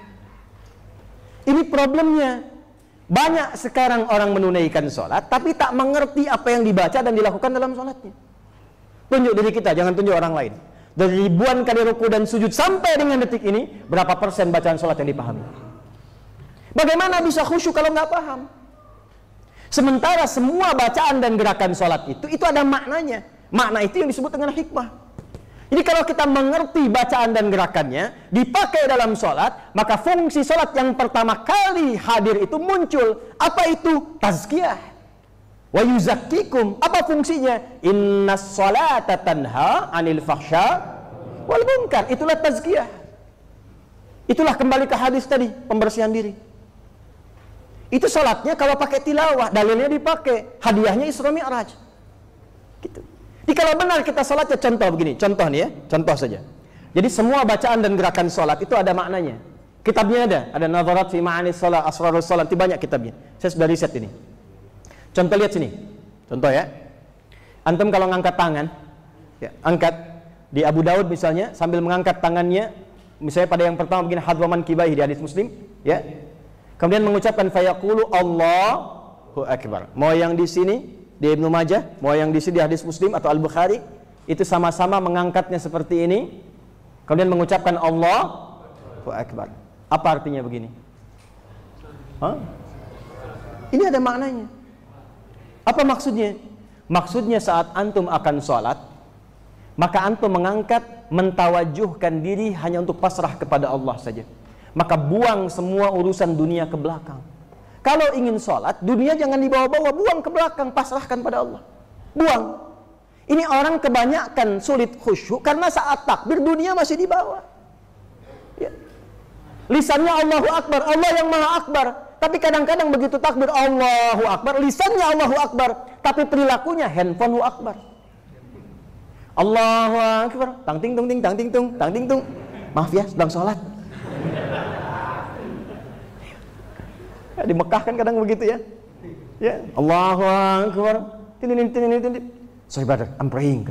Ini problemnya. Banyak sekarang orang menunaikan sholat tapi tak mengerti apa yang dibaca dan dilakukan dalam sholatnya. Tunjuk diri kita, jangan tunjuk orang lain. Dari ribuan kali ruku dan sujud sampai dengan detik ini, berapa persen bacaan sholat yang dipahami? Bagaimana bisa khusyuk kalau nggak paham? Sementara semua bacaan dan gerakan sholat itu ada maknanya. Makna itu yang disebut dengan hikmah. Jadi kalau kita mengerti bacaan dan gerakannya, dipakai dalam sholat, maka fungsi sholat yang pertama kali hadir itu muncul. Apa itu? Tazkiyah. Wa yuzakkikum. Apa fungsinya? Innas sholata tanha anil fahsya wal munkar. Itulah tazkiyah. Itulah kembali ke hadis tadi, pembersihan diri. Itu sholatnya kalau pakai tilawah, dalilnya dipakai, hadiahnya Isra Mi'raj. Gitu. Jadi kalau benar kita sholatnya, contoh begini, contoh nih ya, contoh saja. Jadi semua bacaan dan gerakan sholat itu ada maknanya. Kitabnya ada Nadharat fi Ma'ani Sholat, Asrarus Sholat, itu banyak kitabnya. Saya sudah riset ini. Contoh, lihat sini. Contoh ya. Antum kalau ngangkat tangan, ya, angkat di Abu Daud misalnya, sambil mengangkat tangannya, misalnya pada yang pertama begini, hadwaman kibaihi di hadis Muslim, ya. Kemudian mengucapkan fayaqulu Allahu Akbar. Mau yang di sini di Ibnu Majah, mau yang di sini di hadis Muslim atau Al-Bukhari, itu sama-sama mengangkatnya seperti ini, kemudian mengucapkan Allahu Akbar. Apa artinya begini? Hah? Ini ada maknanya. Apa maksudnya? Maksudnya saat antum akan sholat, maka antum mengangkat, mentawajuhkan diri hanya untuk pasrah kepada Allah saja. Maka buang semua urusan dunia ke belakang. Kalau ingin sholat, dunia jangan dibawa-bawa, buang ke belakang, pasrahkan pada Allah. Buang. Ini orang kebanyakan sulit khusyuk karena saat takbir dunia masih dibawa. Ya. Lisannya Allahu Akbar, Allah yang Maha Akbar. Tapi kadang-kadang begitu takbir Allahu Akbar, lisannya Allahu Akbar, tapi perilakunya handphone Akbar. Allahu Akbar, tang ting tung ting tang ting tung tang ting tung. Maaf ya, sedang sholat. Ya, di Mekah kan kadang begitu ya. Ya, Allahu Akbar. Sorry brother, I'm praying.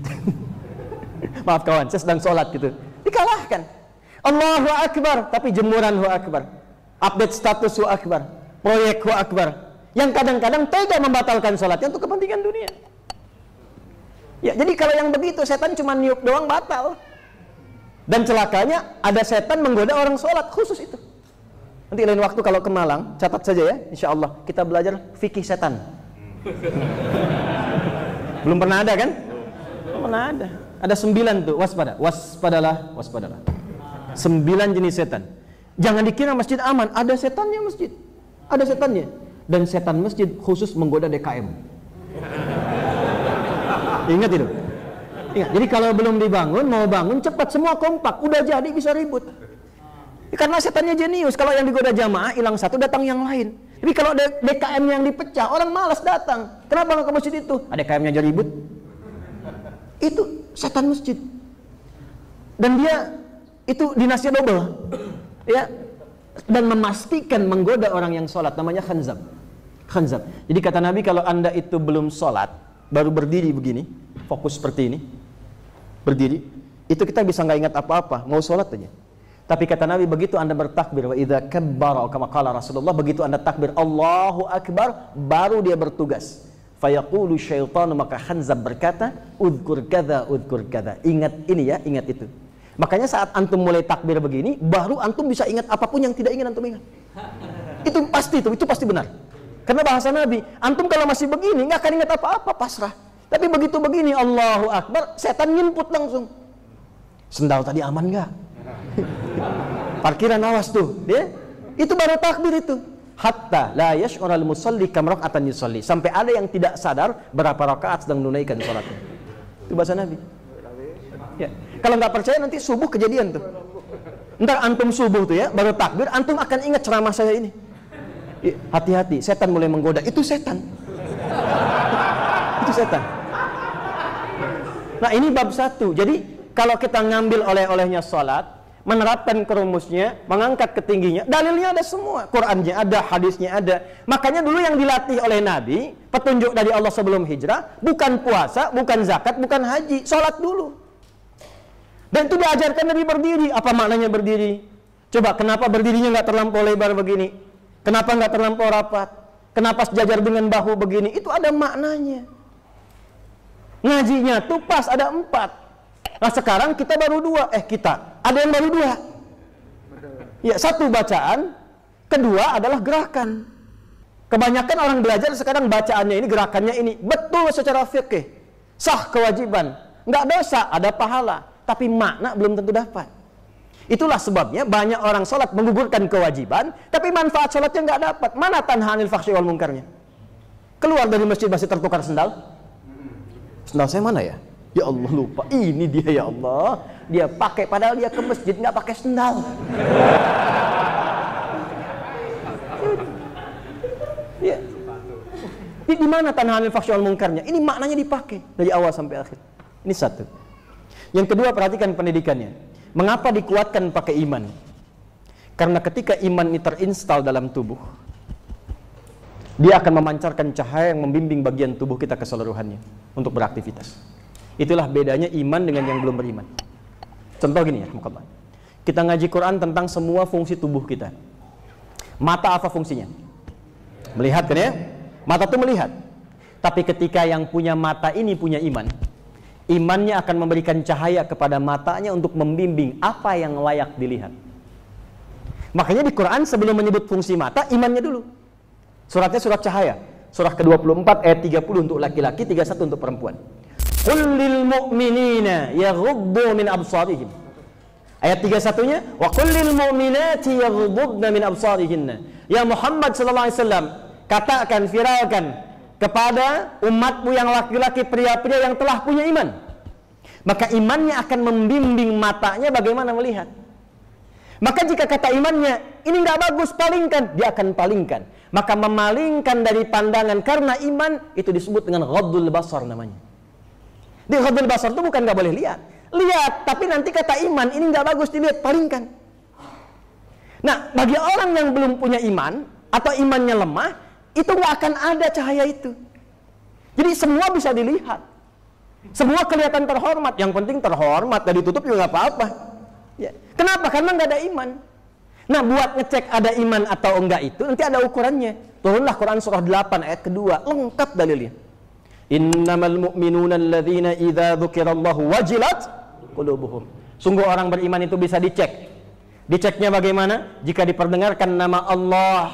Maaf kawan, saya sedang sholat gitu. Dikalahkan. Allahu Akbar, tapi jemuran Hu Akbar. Update status Hu Akbar. Proyek Hu Akbar. Yang kadang-kadang tega membatalkan sholatnya untuk kepentingan dunia. Ya, jadi kalau yang begitu setan cuma niup doang batal. Dan celakanya ada setan menggoda orang sholat, khusus itu. Nanti lain waktu kalau ke Malang, catat saja ya, insya Allah kita belajar fikih setan. Belum pernah ada kan? Belum pernah ada. Ada 9 tuh, waspadalah. 9 jenis setan. Jangan dikira masjid aman, ada setannya masjid. Ada setannya. Dan setan masjid khusus menggoda DKM. Ingat itu. Ingat. Jadi kalau belum dibangun, mau bangun cepat, semua kompak, udah jadi bisa ribut. Karena setannya jenius, kalau yang digoda jamaah hilang satu, datang yang lain. Tapi kalau DKM yang dipecah, orang malas datang. Kenapa nggak ke masjid itu? Ada DKM-nya aja ribut. Itu setan masjid. Dan dia itu dinasnya double, ya. Dan memastikan menggoda orang yang sholat, namanya khanzab. Khanzab. Jadi kata Nabi, kalau anda itu belum sholat, baru berdiri begini, fokus seperti ini, berdiri, itu kita bisa nggak ingat apa-apa, mau sholat aja. Tapi kata Nabi, begitu anda bertakbir, wa idza kabbara kama qala Rasulullah, begitu anda takbir Allahu Akbar, baru dia bertugas. Fayaqulu syaitanu, maka khanzab berkata, udhkur kadza, ingat ini ya, ingat itu. Makanya saat antum mulai takbir begini, baru antum bisa ingat apapun yang tidak ingin antum ingat. Itu pasti benar. Karena bahasa Nabi, antum kalau masih begini nggak akan ingat apa-apa, pasrah. Tapi begitu begini, Allahu Akbar, setan nginput langsung. Sendal tadi aman nggak? Parkiran awas tuh, ya? Itu baru takbir itu. Hatta la yash'ural musalli kam raka'atan yusalli. Sampai ada yang tidak sadar berapa rakaat sedang menunaikan salatnya. Itu bahasa Nabi. Ya. Kalau nggak percaya nanti subuh kejadian tuh. Ntar antum subuh tuh ya, baru takbir, antum akan ingat ceramah saya ini. Hati-hati, setan mulai menggoda. Itu setan. Itu setan. Nah ini bab 1. Jadi kalau kita ngambil oleh-olehnya salat, menerapkan kerumusnya, mengangkat ke tingginya, dalilnya ada semua. Qurannya ada, hadisnya ada. Makanya dulu yang dilatih oleh Nabi, petunjuk dari Allah sebelum hijrah, bukan puasa, bukan zakat, bukan haji, salat dulu. Dan itu diajarkan dari berdiri. Apa maknanya berdiri? Coba kenapa berdirinya nggak terlampau lebar begini? Kenapa nggak terlampau rapat? Kenapa sejajar dengan bahu begini? Itu ada maknanya. Ngajinya tuh pas ada 4. Nah sekarang kita baru 2. Ada yang baru 2. Ya, 1 bacaan, kedua adalah gerakan. Kebanyakan orang belajar sekarang bacaannya ini, gerakannya ini. Betul secara fikih. Sah kewajiban. Nggak dosa, ada pahala. Tapi makna belum tentu dapat. Itulah sebabnya banyak orang sholat menggugurkan kewajiban, tapi manfaat sholatnya nggak dapat. Mana tanha anil fahsyi wal munkarnya? Keluar dari masjid masih tertukar sendal. Sendal saya mana ya? Ya Allah lupa. Ini dia ya Allah. Dia pakai padahal dia ke masjid nggak pakai sendal. Ya. Di mana tanha anil fahsyi wal munkarnya? Ini maknanya dipakai dari awal sampai akhir. Ini 1. Yang kedua, perhatikan pendidikannya. Mengapa dikuatkan pakai iman? Karena ketika iman ini terinstal dalam tubuh, dia akan memancarkan cahaya yang membimbing bagian tubuh kita keseluruhannya untuk beraktivitas. Itulah bedanya iman dengan yang belum beriman. Contoh gini ya, kita ngaji Quran tentang semua fungsi tubuh kita. Mata apa fungsinya? Melihat kan ya? Mata itu melihat. Tapi ketika yang punya mata ini punya iman, imannya akan memberikan cahaya kepada matanya untuk membimbing apa yang layak dilihat. Makanya di Quran sebelum menyebut fungsi mata, imannya dulu. Suratnya surat cahaya. Surah ke-24 ayat 30 untuk laki-laki, 31 untuk perempuan. Qul lil mu'minina yaghuddu min absarihim. Ayat 31-nya, wa qul lil mu'minati yaghuddna min absarihinna. Ya Muhammad sallallahu alaihi wasallam, katakan, viralkan kepada umatmu yang laki-laki, pria-pria yang telah punya iman. Maka imannya akan membimbing matanya bagaimana melihat. Maka jika kata imannya, ini nggak bagus, palingkan, dia akan palingkan. Maka memalingkan dari pandangan karena iman, itu disebut dengan ghaddul basar namanya. Di ghaddul basar itu bukan nggak boleh lihat. Lihat, tapi nanti kata iman, ini nggak bagus dilihat, palingkan. Nah, bagi orang yang belum punya iman, atau imannya lemah, itu nggak akan ada cahaya itu. Jadi semua bisa dilihat, semua kelihatan terhormat. Yang penting terhormat, dan ditutup juga nggak apa-apa. Ya. Kenapa? Karena nggak ada iman. Nah, buat ngecek ada iman atau enggak itu nanti ada ukurannya. Turunlah Quran surah 8 ayat kedua, lengkap dalilnya. Innamal mu'minuna alladzina idza dzukirallahu wajilat qulubuhum. Sungguh orang beriman itu bisa dicek. Diceknya bagaimana? Jika diperdengarkan nama Allah,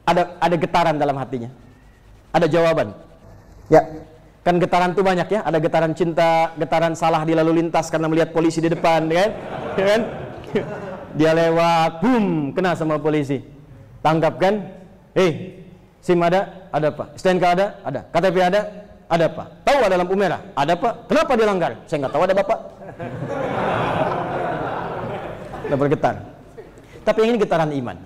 ada getaran dalam hatinya, ada jawaban. Ya, kan getaran tuh banyak ya. Ada getaran cinta, getaran salah di lalu lintas karena melihat polisi di depan, kan? Dia lewat, boom, kena sama polisi, tangkap kan? SIM ada apa? STNK ada, KTP ada apa? Tahu ada lampu merah, ada apa? Kenapa dia langgar? Saya nggak tahu, ada bapak. Udah bergetar. Tapi ini getaran iman.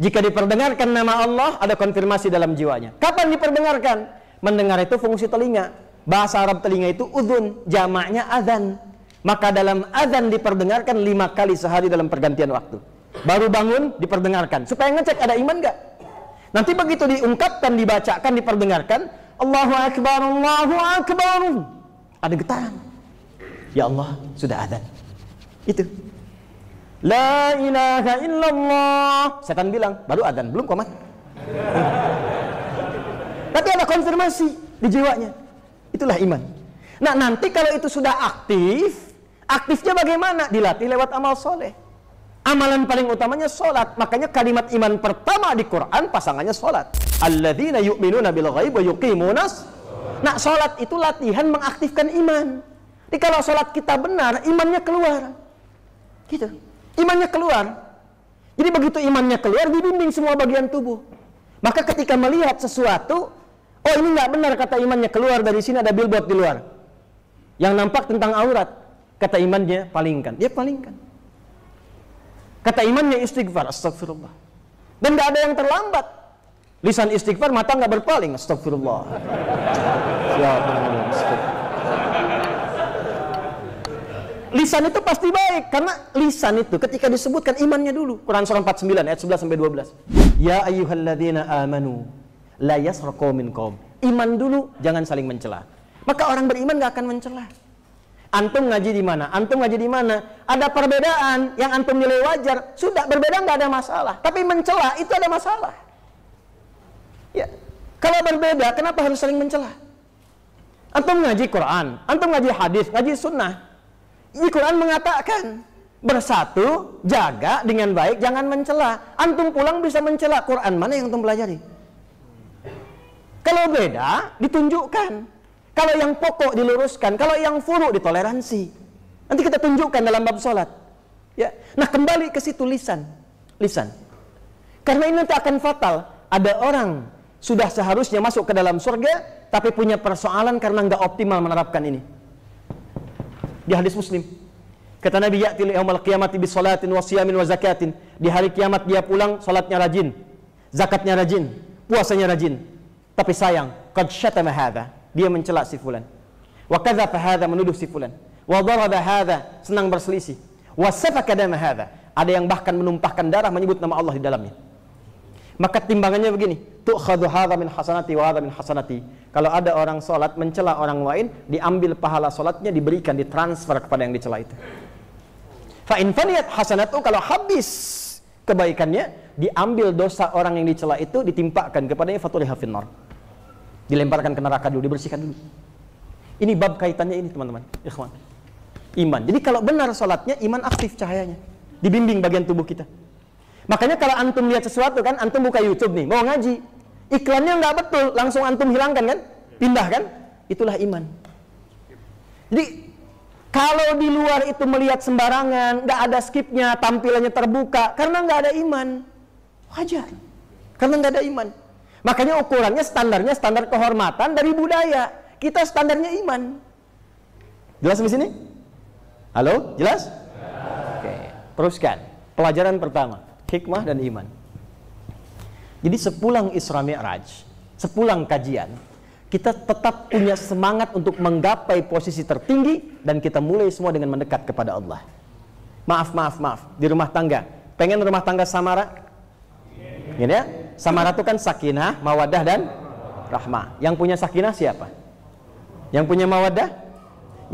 Jika diperdengarkan nama Allah, ada konfirmasi dalam jiwanya. Kapan diperdengarkan? Mendengar itu fungsi telinga. Bahasa Arab telinga itu udhun, jamaknya adzan. Maka dalam adzan diperdengarkan 5 kali sehari dalam pergantian waktu. Baru bangun diperdengarkan. Supaya ngecek ada iman nggak? Nanti begitu diungkapkan, dibacakan, diperdengarkan, Allahu Akbar, Allahu Akbar, ada getaran. Ya Allah, sudah adzan. Itu. La ilaha illallah. Setan bilang, baru adzan, belum komat. Tapi ada konfirmasi di jiwanya. Itulah iman. Nah, nanti kalau itu sudah aktif, aktifnya bagaimana? Dilatih lewat amal soleh. Amalan paling utamanya sholat. Makanya kalimat iman pertama di Quran pasangannya sholat. Alladzina yu'minuna bil ghaib wa yuqimunas. Nah, sholat itu latihan mengaktifkan iman. Jadi kalau sholat kita benar, imannya keluar. Gitu. Imannya keluar. Jadi begitu imannya keluar, dibimbing semua bagian tubuh. Maka ketika melihat sesuatu, oh ini nggak benar, kata imannya keluar dari sini, ada billboard di luar yang nampak tentang aurat, kata imannya palingkan, dia palingkan. Kata imannya istighfar, astagfirullah. Dan nggak ada yang terlambat. Lisan istighfar, mata nggak berpaling, astagfirullah. Lisan itu pasti baik, karena lisan itu ketika disebutkan imannya dulu. Quran surah 49 ayat 11 sampai 12. Ya ayyuhalladzina amanu la yasraqu minkum. Iman dulu, jangan saling mencela. Maka orang beriman nggak akan mencela. Antum ngaji di mana? Antum ngaji di mana? Ada perbedaan yang antum nilai wajar, sudah berbeda nggak ada masalah. Tapi mencela itu ada masalah. Ya, kalau berbeda, kenapa harus saling mencela? Antum ngaji Quran, antum ngaji hadis, ngaji sunnah. Di Quran mengatakan bersatu, jaga dengan baik, jangan mencela. Antum pulang bisa mencela. Quran mana yang antum pelajari? Kalau beda, ditunjukkan. Kalau yang pokok diluruskan, kalau yang furu ditoleransi. Nanti kita tunjukkan dalam bab sholat. Ya. Nah, kembali ke situ lisan. Lisan. Karena ini nanti akan fatal. Ada orang sudah seharusnya masuk ke dalam surga, tapi punya persoalan karena nggak optimal menerapkan ini. Di hadis Muslim, kata Nabi, ya'til yaumal qiyamati bi sholatin wa siyamin wa zakatin. Di hari kiamat dia pulang, salatnya rajin, zakatnya rajin, puasanya rajin. Tapi sayang, qad syatama hadza, dia mencela si fulan. Wa kadzafa hadza, menuduh si fulan. Wa daraba hadza, senang berselisih. Wa safaka dama hadza, ada yang bahkan menumpahkan darah menyebut nama Allah di dalamnya. Maka timbangannya begini, tu'khadhu hadza min hasanati wa hadza min hasanati. Kalau ada orang salat mencela orang lain, diambil pahala salatnya, diberikan, ditransfer kepada yang dicela itu. Fa in faniyat hasanatu, kalau habis kebaikannya, diambil dosa orang yang dicela itu, ditimpakan kepadanya, faturiha finnar. Dilemparkan ke neraka dulu, dibersihkan dulu. Ini bab kaitannya ini, teman-teman, ikhwan. Iman. Jadi kalau benar salatnya, iman aktif cahayanya. Dibimbing bagian tubuh kita. Makanya kalau antum lihat sesuatu kan, antum buka YouTube nih, mau ngaji, iklannya nggak betul, langsung antum hilangkan kan, pindah kan, itulah iman. Jadi kalau di luar itu melihat sembarangan, nggak ada skipnya, tampilannya terbuka, karena nggak ada iman, wajar, karena nggak ada iman. Makanya ukurannya standarnya standar kehormatan dari budaya, kita standarnya iman. Jelas di sini? Halo, jelas? Oke, teruskan. Pelajaran pertama. Hikmah dan iman. Jadi sepulang Isra Mi'raj, sepulang kajian, kita tetap punya semangat untuk menggapai posisi tertinggi dan kita mulai semua dengan mendekat kepada Allah. Maaf, di rumah tangga. Pengen rumah tangga samara? Gini ya, samara itu kan sakinah, mawaddah dan rahmah. Yang punya sakinah siapa? Yang punya mawaddah?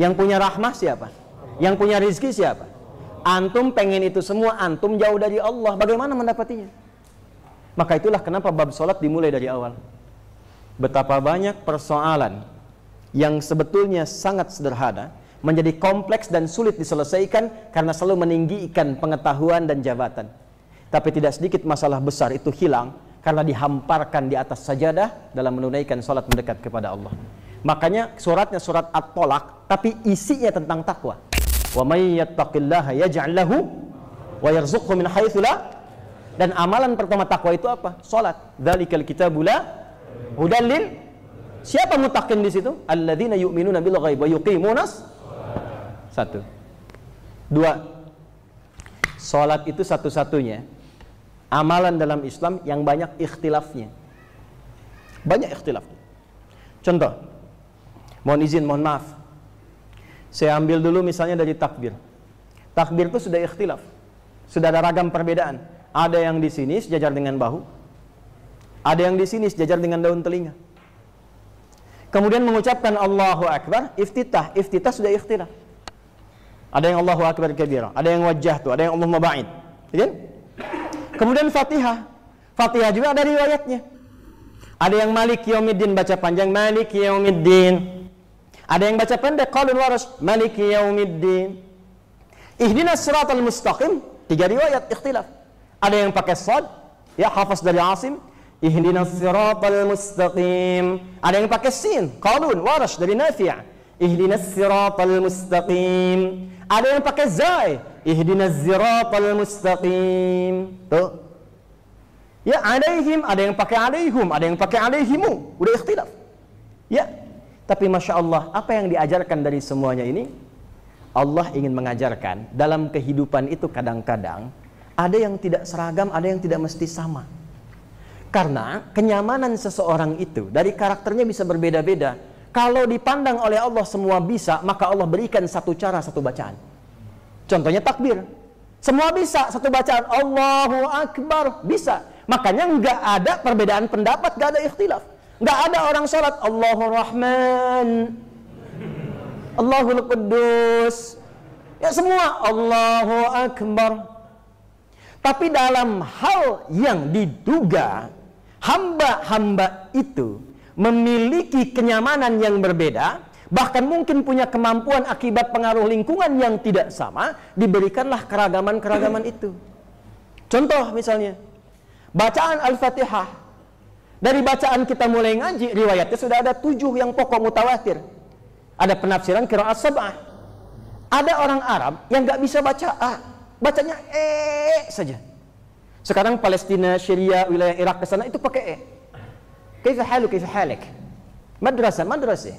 Yang punya rahmah siapa? Yang punya rizki siapa? Antum pengen itu semua, antum jauh dari Allah. Bagaimana mendapatinya? Maka itulah kenapa bab sholat dimulai dari awal. Betapa banyak persoalan yang sebetulnya sangat sederhana menjadi kompleks dan sulit diselesaikan karena selalu meninggikan pengetahuan dan jabatan. Tapi tidak sedikit masalah besar itu hilang karena dihamparkan di atas sajadah dalam menunaikan sholat mendekat kepada Allah. Makanya suratnya surat At-Tolak, tapi isinya tentang takwa. Wa may yattaqillaha yaj'al lahu wa yarzuqhu min haitsu la. Dan amalan pertama takwa itu apa? Salat. Dzalikal kitabu la hudal lil. Siapa muttaqin di situ? Alladzina yu'minuna bil ghaib wa yuqimunas. Satu. Dua. Salat itu satu-satunya amalan dalam Islam yang banyak ikhtilafnya. Banyak ikhtilafnya. Contoh. Mohon izin, mohon maaf. Saya ambil dulu misalnya dari takbir. Takbir itu sudah ikhtilaf. Sudah ada ragam perbedaan. Ada yang di sini sejajar dengan bahu. Ada yang di sini sejajar dengan daun telinga. Kemudian mengucapkan Allahu Akbar, iftitah. Iftitah sudah ikhtilaf. Ada yang Allahu Akbar kabira, ada yang wajjahtu, ada yang Allahumma ba'id. Ya? Kemudian Fatihah. Fatihah juga ada riwayatnya. Ada yang Malik Yaumiddin baca panjang, Malik Yaumiddin. Ada yang baca pendek, qalun waras, Maliki yaumiddin. Ihdinas siratal mustaqim, 3 riwayat ikhtilaf. Ada yang pakai shad, ya Hafs dari Asim, ihdinas siratal mustaqim. Ada yang pakai sin, Qalun, Warash dari Nafi', ihdinas siratal mustaqim. Ada yang pakai zai, ihdinas siratal mustaqim. Tuh. Ya, alaihim, ada yang pakai alaihum, ada yang pakai alaihimu. Udah ikhtilaf. Ya. Tapi Masya Allah, apa yang diajarkan dari semuanya ini? Allah ingin mengajarkan dalam kehidupan itu kadang-kadang ada yang tidak seragam, ada yang tidak mesti sama. Karena kenyamanan seseorang itu dari karakternya bisa berbeda-beda. Kalau dipandang oleh Allah semua bisa, maka Allah berikan satu cara, satu bacaan. Contohnya takbir. Semua bisa, satu bacaan Allahu Akbar, bisa. Makanya nggak ada perbedaan pendapat, nggak ada ikhtilaf. Nggak ada orang sholat Allahur Rahman, Allahul Quddus. Ya semua Allahu Akbar. Tapi dalam hal yang diduga hamba-hamba itu memiliki kenyamanan yang berbeda, bahkan mungkin punya kemampuan akibat pengaruh lingkungan yang tidak sama, diberikanlah keragaman-keragaman itu. Contoh misalnya, bacaan Al-Fatihah. Dari bacaan kita mulai ngaji, riwayatnya sudah ada 7 yang pokok mutawatir. Ada penafsiran qiraat sab'ah. Ada orang Arab yang nggak bisa baca A, bacanya saja. Sekarang Palestina, Syria, wilayah Irak ke sana itu pakai Kaifa haluk, kaifa halik? Madrasah,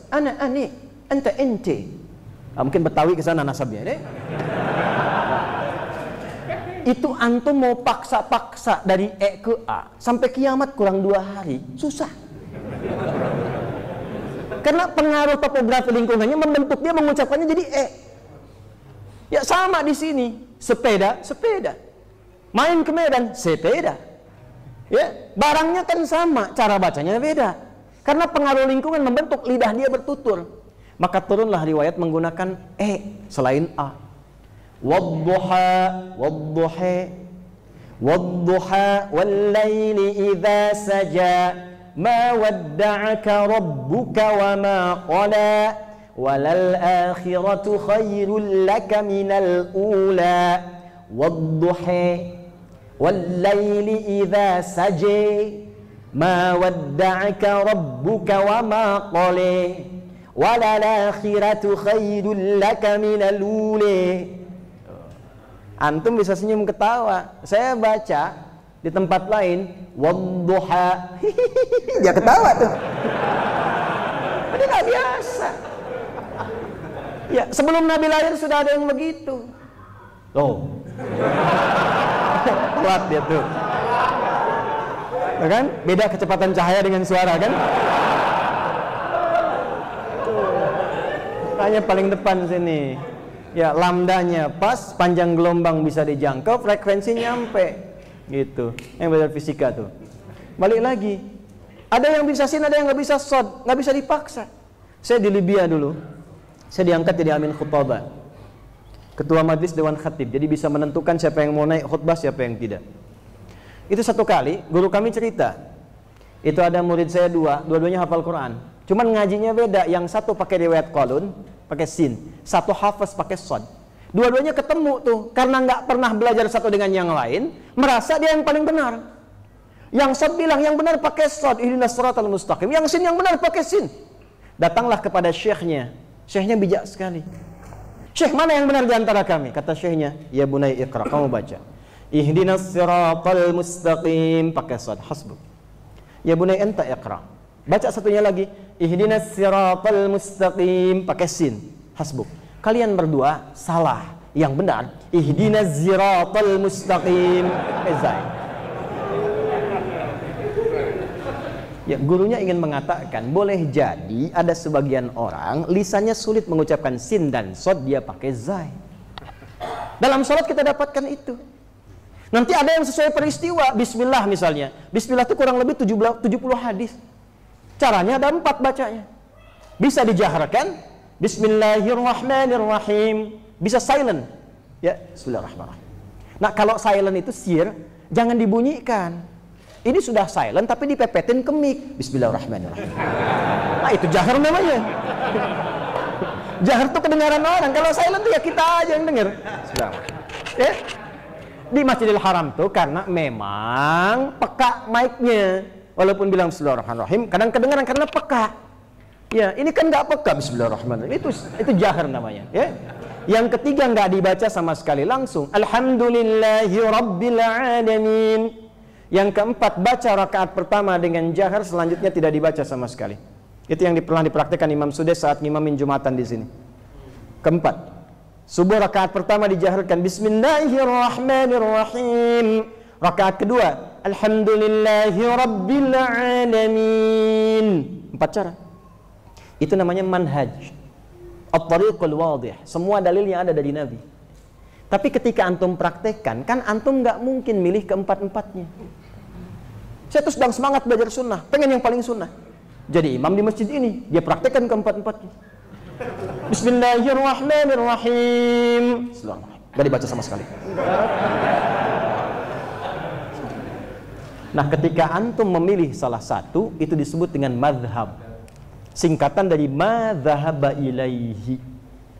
ana, ani, anta, inti. Mungkin Betawi ke sana nasabnya deh. Itu antum mau paksa-paksa dari ke A sampai kiamat kurang 2 hari, susah. Karena pengaruh topografi lingkungannya membentuk dia mengucapkannya jadi Ya sama di sini, sepeda. Main ke Medan, sepeda. Ya, barangnya kan sama, cara bacanya beda. Karena pengaruh lingkungan membentuk lidah dia bertutur. Maka turunlah riwayat menggunakan selain A. Wadduha, wallaili idza saja, ma wadda'aka rabbuka wa ma qala, walal akhiratu khairul laka minal ula. Wadduha, wallaili idza saja, ma wadda'aka rabbuka wa ma qala, walal akhiratu khairul laka minal ula. Antum bisa senyum ketawa. Saya baca di tempat lain wadduha. Dia ketawa tuh. Ini nggak biasa. Ya, sebelum Nabi lahir sudah ada yang begitu. Loh. Telat dia tuh. Kan? Beda kecepatan cahaya dengan suara kan? Hanya paling depan sini. Ya, lambdanya pas, panjang gelombang bisa dijangkau, frekuensi nyampe. Gitu. Yang belajar fisika tuh. Balik lagi. Ada yang bisa sin, ada yang nggak bisa sod, nggak bisa dipaksa. Saya di Libya dulu. Saya diangkat jadi amin khutbah. Ketua Majelis Dewan Khatib. Jadi bisa menentukan siapa yang mau naik khutbah, siapa yang tidak. Itu satu kali, guru kami cerita. Itu ada murid saya dua-duanya hafal Quran. Cuman ngajinya beda. Yang satu pakai riwayat Qalun, pakai sin, satu Hafs pakai shad. Dua-duanya ketemu tuh karena nggak pernah belajar satu dengan yang lain, merasa dia yang paling benar. Yang shad bilang yang benar pakai shad, ihdinas siratal mustaqim. Yang sin yang benar pakai sin. Datanglah kepada syekhnya. Syekhnya bijak sekali. Syekh, mana yang benar di antara kami? Kata syekhnya, ya bunai iqra, kamu baca. Ihdinas siratal mustaqim pakai shad, hasbuk. Ya bunai anta iqra. Baca satunya lagi, ihdinas siratal mustaqim pakai sin, hasbuk. Kalian berdua salah, yang benar ihdinas siratal mustaqim. Ya, gurunya ingin mengatakan boleh jadi ada sebagian orang lisannya sulit mengucapkan sin dan sod, dia pakai zai. Dalam sholat kita dapatkan itu. Nanti ada yang sesuai peristiwa, bismillah misalnya. Bismillah itu kurang lebih 70 hadis. Caranya ada 4 bacanya. Bisa dijaharkan, bismillahirrahmanirrahim. Bisa silent. Ya, bismillahirrahmanirrahim. Nah, kalau silent itu sir, jangan dibunyikan. Ini sudah silent tapi dipepetin ke mic. Bismillahirrahmanirrahim. Nah, itu jahar namanya. Jahar itu kedengaran orang. Kalau silent itu ya kita aja yang dengar. Ya. di Masjidil Haram tuh karena memang peka mic-nya. Walaupun bilang Bismillahirrahmanirrahim, kadang kedengaran karena peka. Ya, ini kan nggak peka Bismillahirrahmanirrahim. Itu jahar namanya. Ya. Yang ketiga nggak dibaca sama sekali langsung. Alhamdulillahi Rabbil Alamin. Yang keempat baca rakaat pertama dengan jahar, selanjutnya tidak dibaca sama sekali. Itu yang pernah dipraktikkan Imam Sudais saat ngimamin Jumatan di sini. Keempat, subuh rakaat pertama dijaharkan Bismillahirrahmanirrahim. Rakaat kedua, Alhamdulillahi Rabbil Alamin. 4 cara. Itu namanya manhaj. At-tariqul wadih. Semua dalil yang ada dari Nabi. Tapi ketika antum praktekkan, kan antum nggak mungkin milih keempat-empatnya. Saya tuh sedang semangat belajar sunnah, pengen yang paling sunnah. Jadi imam di masjid ini, dia praktekkan keempat-empatnya. Bismillahirrahmanirrahim. Nggak dibaca sama sekali. Nah, ketika antum memilih salah satu, itu disebut dengan madhab. Singkatan dari madhaba ilaihi.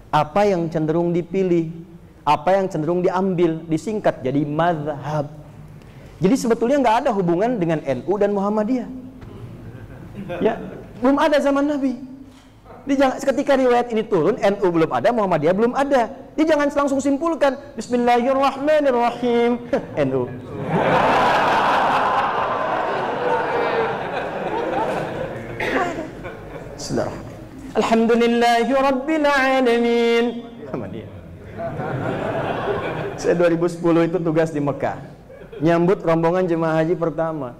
Apa yang cenderung dipilih, apa yang cenderung diambil, disingkat jadi madhab. Jadi sebetulnya nggak ada hubungan dengan NU dan Muhammadiyah. Ya, belum ada zaman Nabi. Ketika riwayat ini turun, NU belum ada, Muhammadiyah belum ada. Jadi jangan langsung simpulkan Bismillahirrahmanirrahim NU. Alhamdulillahi Rabbil Alamin. Saya 2010 itu tugas di Mekah, nyambut rombongan jemaah haji pertama.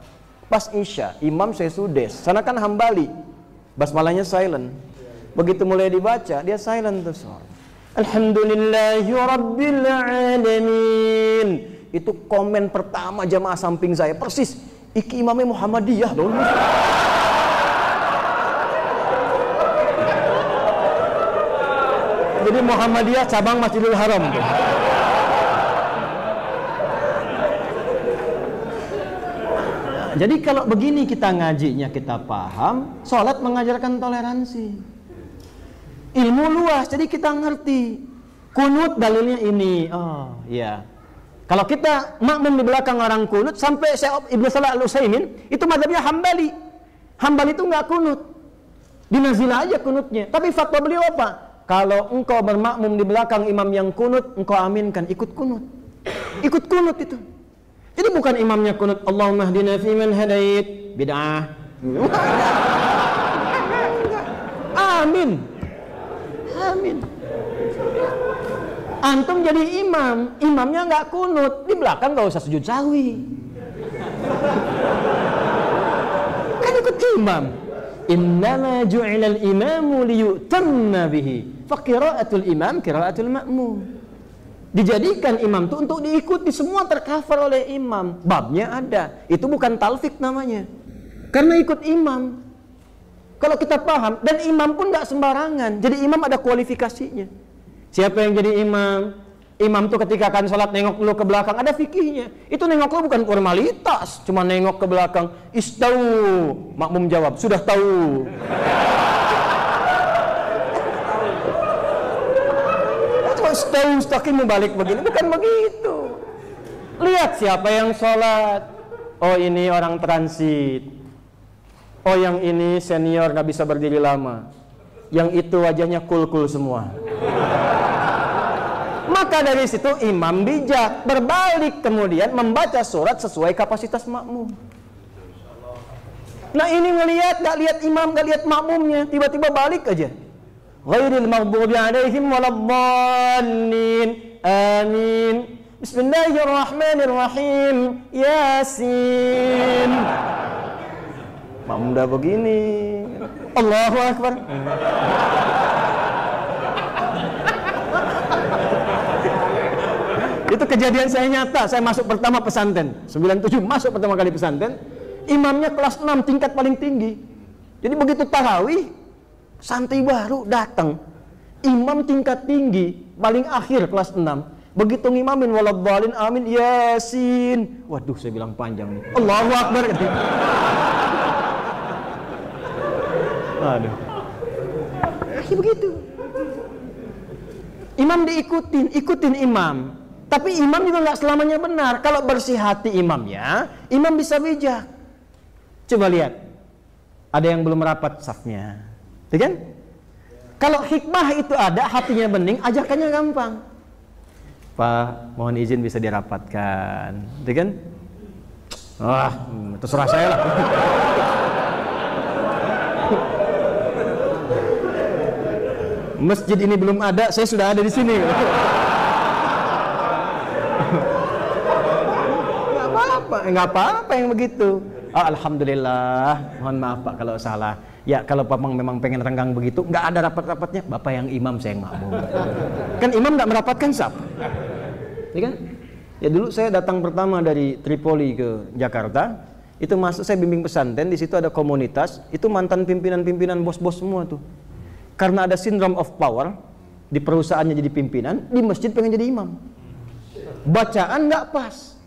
Pas Isya, imam saya Sudais, sana kan Hambali, basmalahnya silent. Begitu mulai dibaca, dia silent terus. Alhamdulillahi Rabbil Alamin. Itu komen pertama jamaah samping saya, persis. Iki imamnya Muhammadiyah dong. Jadi Muhammadiyah cabang Masjidil Haram. Jadi kalau begini kita ngajinya, kita paham, sholat mengajarkan toleransi. Ilmu luas, jadi kita ngerti. Kunut dalilnya ini. Oh, iya. Kalau kita makmum di belakang orang kunut, sampai Ibnu Shalih Al-Utsaimin, itu mazhabnya Hambali. Hambali itu nggak kunut. Dinazilah aja kunutnya. Tapi fatwa beliau apa? Kalau engkau bermakmum di belakang imam yang kunut, engkau aminkan, ikut kunut. Ikut kunut itu. Jadi bukan imamnya kunut, Allahumma hdina fiman hadait, bid'ah. Amin. Amin. Antum jadi imam, imamnya nggak kunut, di belakang nggak usah sujud sahwi. Kan ikut imam. Innama ju'ilal imamu liyutamma bihi. Fa qira'atul imam qira'atul ma'mum. Dijadikan imam itu untuk diikuti, semua tercover oleh imam. Babnya ada. Itu bukan talfik namanya. Karena ikut imam. Kalau kita paham, dan imam pun nggak sembarangan. Jadi imam ada kualifikasinya. Siapa yang jadi imam? Imam tuh ketika akan sholat nengok dulu ke belakang, ada fikihnya. Itu nengok lu bukan formalitas, cuma nengok ke belakang. Istau, makmum jawab, sudah tahu. Cuma istau, istaqimu balik begini, bukan begitu. Lihat siapa yang sholat. Oh ini orang transit. Oh yang ini senior nggak bisa berdiri lama. Yang itu wajahnya cool-cool semua. Maka dari situ imam bijak, berbalik kemudian membaca surat sesuai kapasitas makmum. Nah ini ngelihat, gak lihat imam, gak lihat makmumnya, tiba-tiba balik aja. Ghairil maghdubi alaihim waladdallin. Amin. Bismillahirrahmanirrahim. Yasin. Makmum udah begini. Allahu Akbar. Itu kejadian saya nyata. Saya masuk pertama pesantren 97, masuk pertama kali pesantren. Imamnya kelas 6, tingkat paling tinggi. Jadi begitu tarawih, santri baru datang, imam tingkat tinggi paling akhir kelas 6. Begitu ngimamin waladdallin amin yasin. Waduh, saya bilang panjang nih. Allahu Akbar. Aduh. Begitu. Imam diikutin, ikutin imam. Tapi imam juga nggak selamanya benar. Kalau bersih hati imamnya, imam bisa bijak. Coba lihat, ada yang belum rapat safnya, ya kan? Kalau hikmah itu ada, hatinya bening, ajakannya gampang. Pak, mohon izin bisa dirapatkan, ya kan? Wah, terserah saya lah. Masjid ini belum ada, saya sudah ada di sini. Nggak apa-apa yang begitu. Oh, alhamdulillah, mohon maaf Pak kalau salah. Ya kalau Papang memang pengen renggang begitu, nggak ada rapat-rapatnya, Bapak yang imam, saya yang makmum. Kan imam nggak merapatkan saf, ya kan? Ya dulu saya datang pertama dari Tripoli ke Jakarta, itu masuk saya bimbing pesantren, di situ ada komunitas, itu mantan pimpinan-pimpinan bos-bos semua tuh. Karena ada syndrome of power, di perusahaannya jadi pimpinan, di masjid pengen jadi imam. Bacaan nggak pas.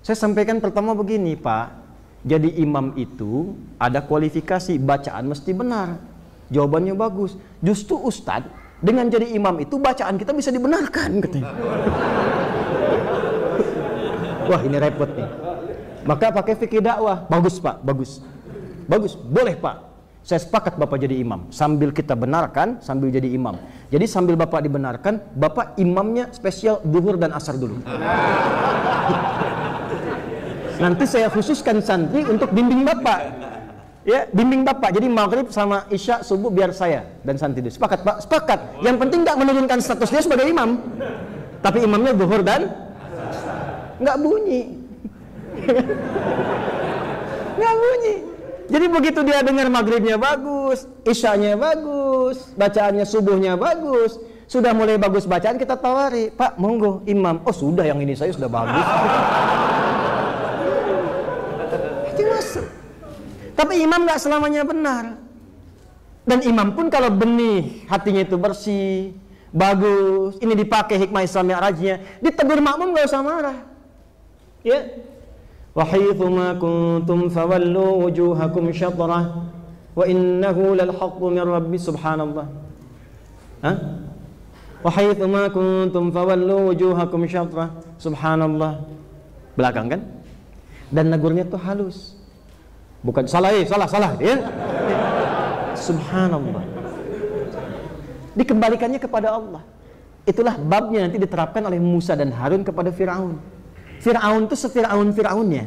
Saya sampaikan pertama begini, Pak, jadi imam itu ada kualifikasi, bacaan mesti benar, jawabannya bagus. Justru Ustadz, dengan jadi imam itu bacaan kita bisa dibenarkan, katanya. Wah, ini repot nih. Maka pakai fikih dakwah, bagus Pak, bagus, bagus, boleh Pak. Saya sepakat Bapak jadi imam, sambil kita benarkan, sambil jadi imam. Jadi sambil Bapak dibenarkan, Bapak imamnya spesial duhur dan asar dulu. Nanti saya khususkan santri untuk bimbing Bapak. Ya, bimbing Bapak. Jadi maghrib sama isya subuh biar saya dan santri itu. Sepakat Pak? Sepakat. Yang penting nggak menurunkan status dia sebagai imam. Tapi imamnya zuhur dan nggak bunyi. Nggak bunyi. Jadi begitu dia dengar maghribnya bagus, isyanya bagus, bacaannya subuhnya bagus, sudah mulai bagus bacaan, kita tawari, Pak monggo imam. Oh sudah, yang ini saya sudah bagus. Masuk. Tapi imam nggak selamanya benar. Dan imam pun kalau benih, hatinya itu bersih, bagus, ini dipakai hikmah Islam Mi'rajnya, ditegur makmum nggak usah marah. Ya. Wa haitsu ma kuntum fawallu wujuhakum syatrah wa innahu lal haqqu min rabbi subhanallah. Hah? Wa haitsu ma kuntum fawallu wujuhakum syatrah subhanallah. Belakang kan? Dan negurnya tuh halus. Bukan salah ya. Subhanallah. Dikembalikannya kepada Allah. Itulah babnya nanti diterapkan oleh Musa dan Harun kepada Firaun. Firaun itu Fir'aunnya.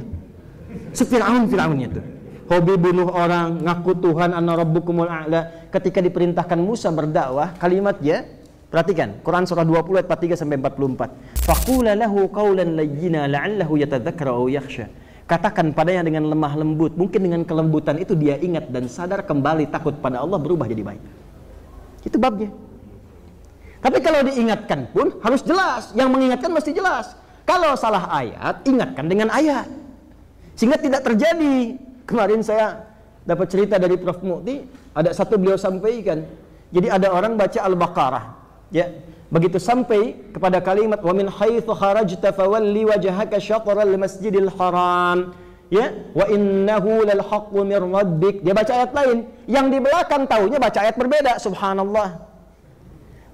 Fir'aunnya tuh. Hobi bunuh orang, ngaku Tuhan anna rabbukumul a'la. Ketika diperintahkan Musa berdakwah, kalimatnya perhatikan, Quran surah 20 ayat 43 sampai 44. Faqula lahu qawlan layyina la'allahu yatadzakkara aw yakhsha. Katakan padanya dengan lemah lembut, mungkin dengan kelembutan itu dia ingat dan sadar kembali, takut pada Allah, berubah jadi baik. Itu babnya. Tapi kalau diingatkan pun harus jelas, yang mengingatkan mesti jelas. Kalau salah ayat, ingatkan dengan ayat, sehingga tidak terjadi. Kemarin saya dapat cerita dari Prof. Mukti, ada satu beliau sampaikan. Jadi ada orang baca Al-Baqarah, ya. Begitu sampai kepada kalimat wa min haitsu kharajta fawalli wajhaka syatral masjidil haram, ya, wa innahu lal haqqu mir rabbik. Dia baca ayat lain, yang di belakang taunya baca ayat berbeda. Subhanallah.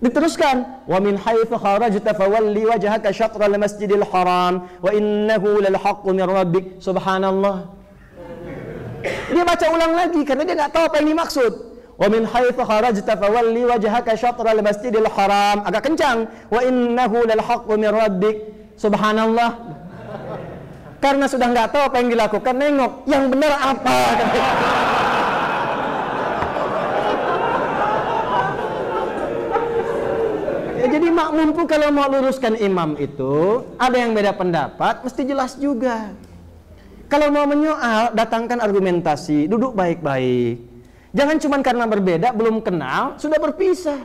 Diteruskan wa min haitsu kharajta fawalli wajhaka syatral masjidil haram wa innahu lal haqqu mir rabbik. Subhanallah. Dia baca ulang lagi karena dia nggak tahu apa yang dimaksud. Wa min haitsu kharajta fawalli wajhaka syatral masjidil haram, agak kencang, wa innahu lal haqqu mir rabbik. Subhanallah. Karena sudah nggak tahu apa yang dilakukan, nengok yang benar apa. Ya, jadi makmum pun kalau mau luruskan imam itu, ada yang beda pendapat, mesti jelas juga. Kalau mau menyoal, datangkan argumentasi, duduk baik-baik. Jangan cuma karena berbeda, belum kenal, sudah berpisah.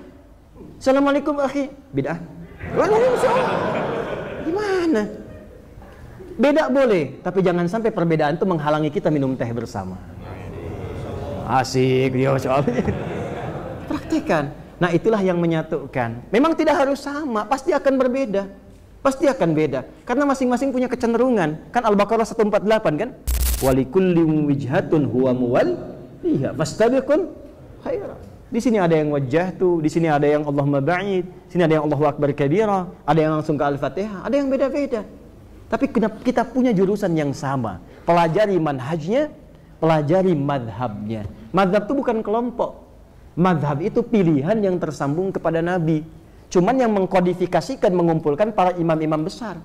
Assalamualaikum akhi, bid'ah. Waalaikumsalam. Gimana? Beda boleh, tapi jangan sampai perbedaan itu menghalangi kita minum teh bersama. Asik dia soalnya. Praktekan. Nah itulah yang menyatukan. Memang tidak harus sama, pasti akan berbeda. Pasti akan beda. Karena masing-masing punya kecenderungan. Kan Al-Baqarah 148 kan? Walikulli wijhatun huwa muwal. Iya, fastabiqun khairat. Di sini ada yang wajjahtu, di sini ada yang Allahumma ba'id, di sini ada yang Allahu akbar kabira, ada yang langsung ke Al-Fatihah, ada yang beda-beda. Tapi kita punya jurusan yang sama. Pelajari manhajnya, pelajari madhabnya. Madhab itu bukan kelompok. Madhab itu pilihan yang tersambung kepada Nabi. Cuman yang mengkodifikasikan, mengumpulkan para imam-imam besar.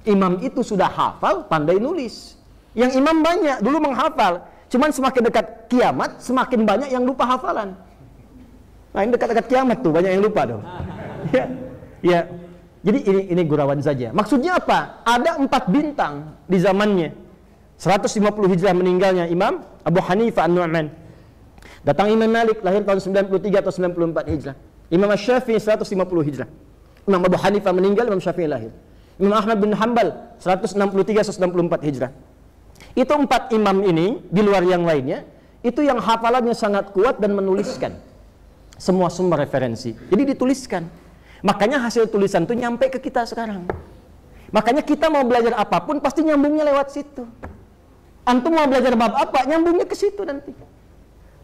Imam itu sudah hafal, pandai nulis. Yang imam banyak, dulu menghafal. Cuman semakin dekat kiamat, semakin banyak yang lupa hafalan. Nah, ini dekat-dekat kiamat tuh, banyak yang lupa tuh. Ya. Jadi ini gurauan saja. Maksudnya apa? Ada 4 bintang di zamannya. 150 Hijrah meninggalnya Imam Abu Hanifah An-Nu'man. Datang Imam Malik, lahir tahun 93 atau 94 Hijrah. Imam Syafi'i 150 Hijrah. Imam Abu Hanifah meninggal, Imam Syafi'i lahir. Imam Ahmad bin Hanbal 163-164 Hijrah. Itu 4 imam ini, di luar yang lainnya, itu yang hafalannya sangat kuat dan menuliskan semua sumber referensi. Jadi dituliskan. Makanya hasil tulisan itu nyampe ke kita sekarang. Makanya kita mau belajar apapun pasti nyambungnya lewat situ. Antum mau belajar bab apa, nyambungnya ke situ nanti.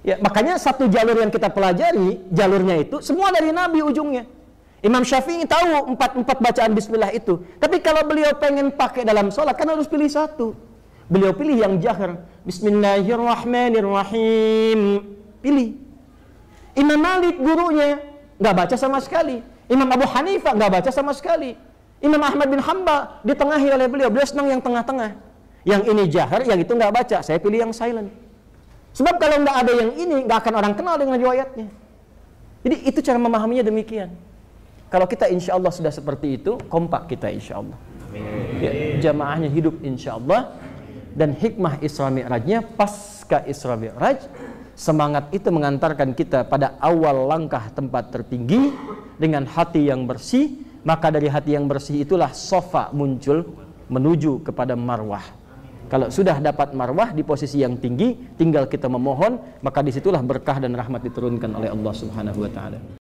Ya, makanya satu jalur yang kita pelajari, jalurnya itu semua dari Nabi ujungnya. Imam Syafi'i tahu 4 bacaan bismillah itu. Tapi kalau beliau pengen pakai dalam sholat kan harus pilih satu. Beliau pilih yang jahar. Bismillahirrahmanirrahim. Pilih. Imam Malik gurunya nggak baca sama sekali. Imam Abu Hanifah nggak baca sama sekali. Imam Ahmad bin Hanbal ditengahi oleh beliau. Beliau senang yang tengah-tengah. Yang ini jahar, yang itu nggak baca. Saya pilih yang silent. Sebab kalau nggak ada yang ini, nggak akan orang kenal dengan riwayatnya. Jadi itu cara memahaminya demikian. Kalau kita insya Allah sudah seperti itu, kompak kita insya Allah. Ya, jamaahnya hidup insya Allah. Dan hikmah Isra Mi'rajnya pasca Isra Mi'raj, semangat itu mengantarkan kita pada awal langkah tempat tertinggi dengan hati yang bersih. Maka dari hati yang bersih itulah sofa muncul menuju kepada marwah. Kalau sudah dapat marwah di posisi yang tinggi, tinggal kita memohon, maka disitulah berkah dan rahmat diturunkan oleh Allah Subhanahu wa ta'ala.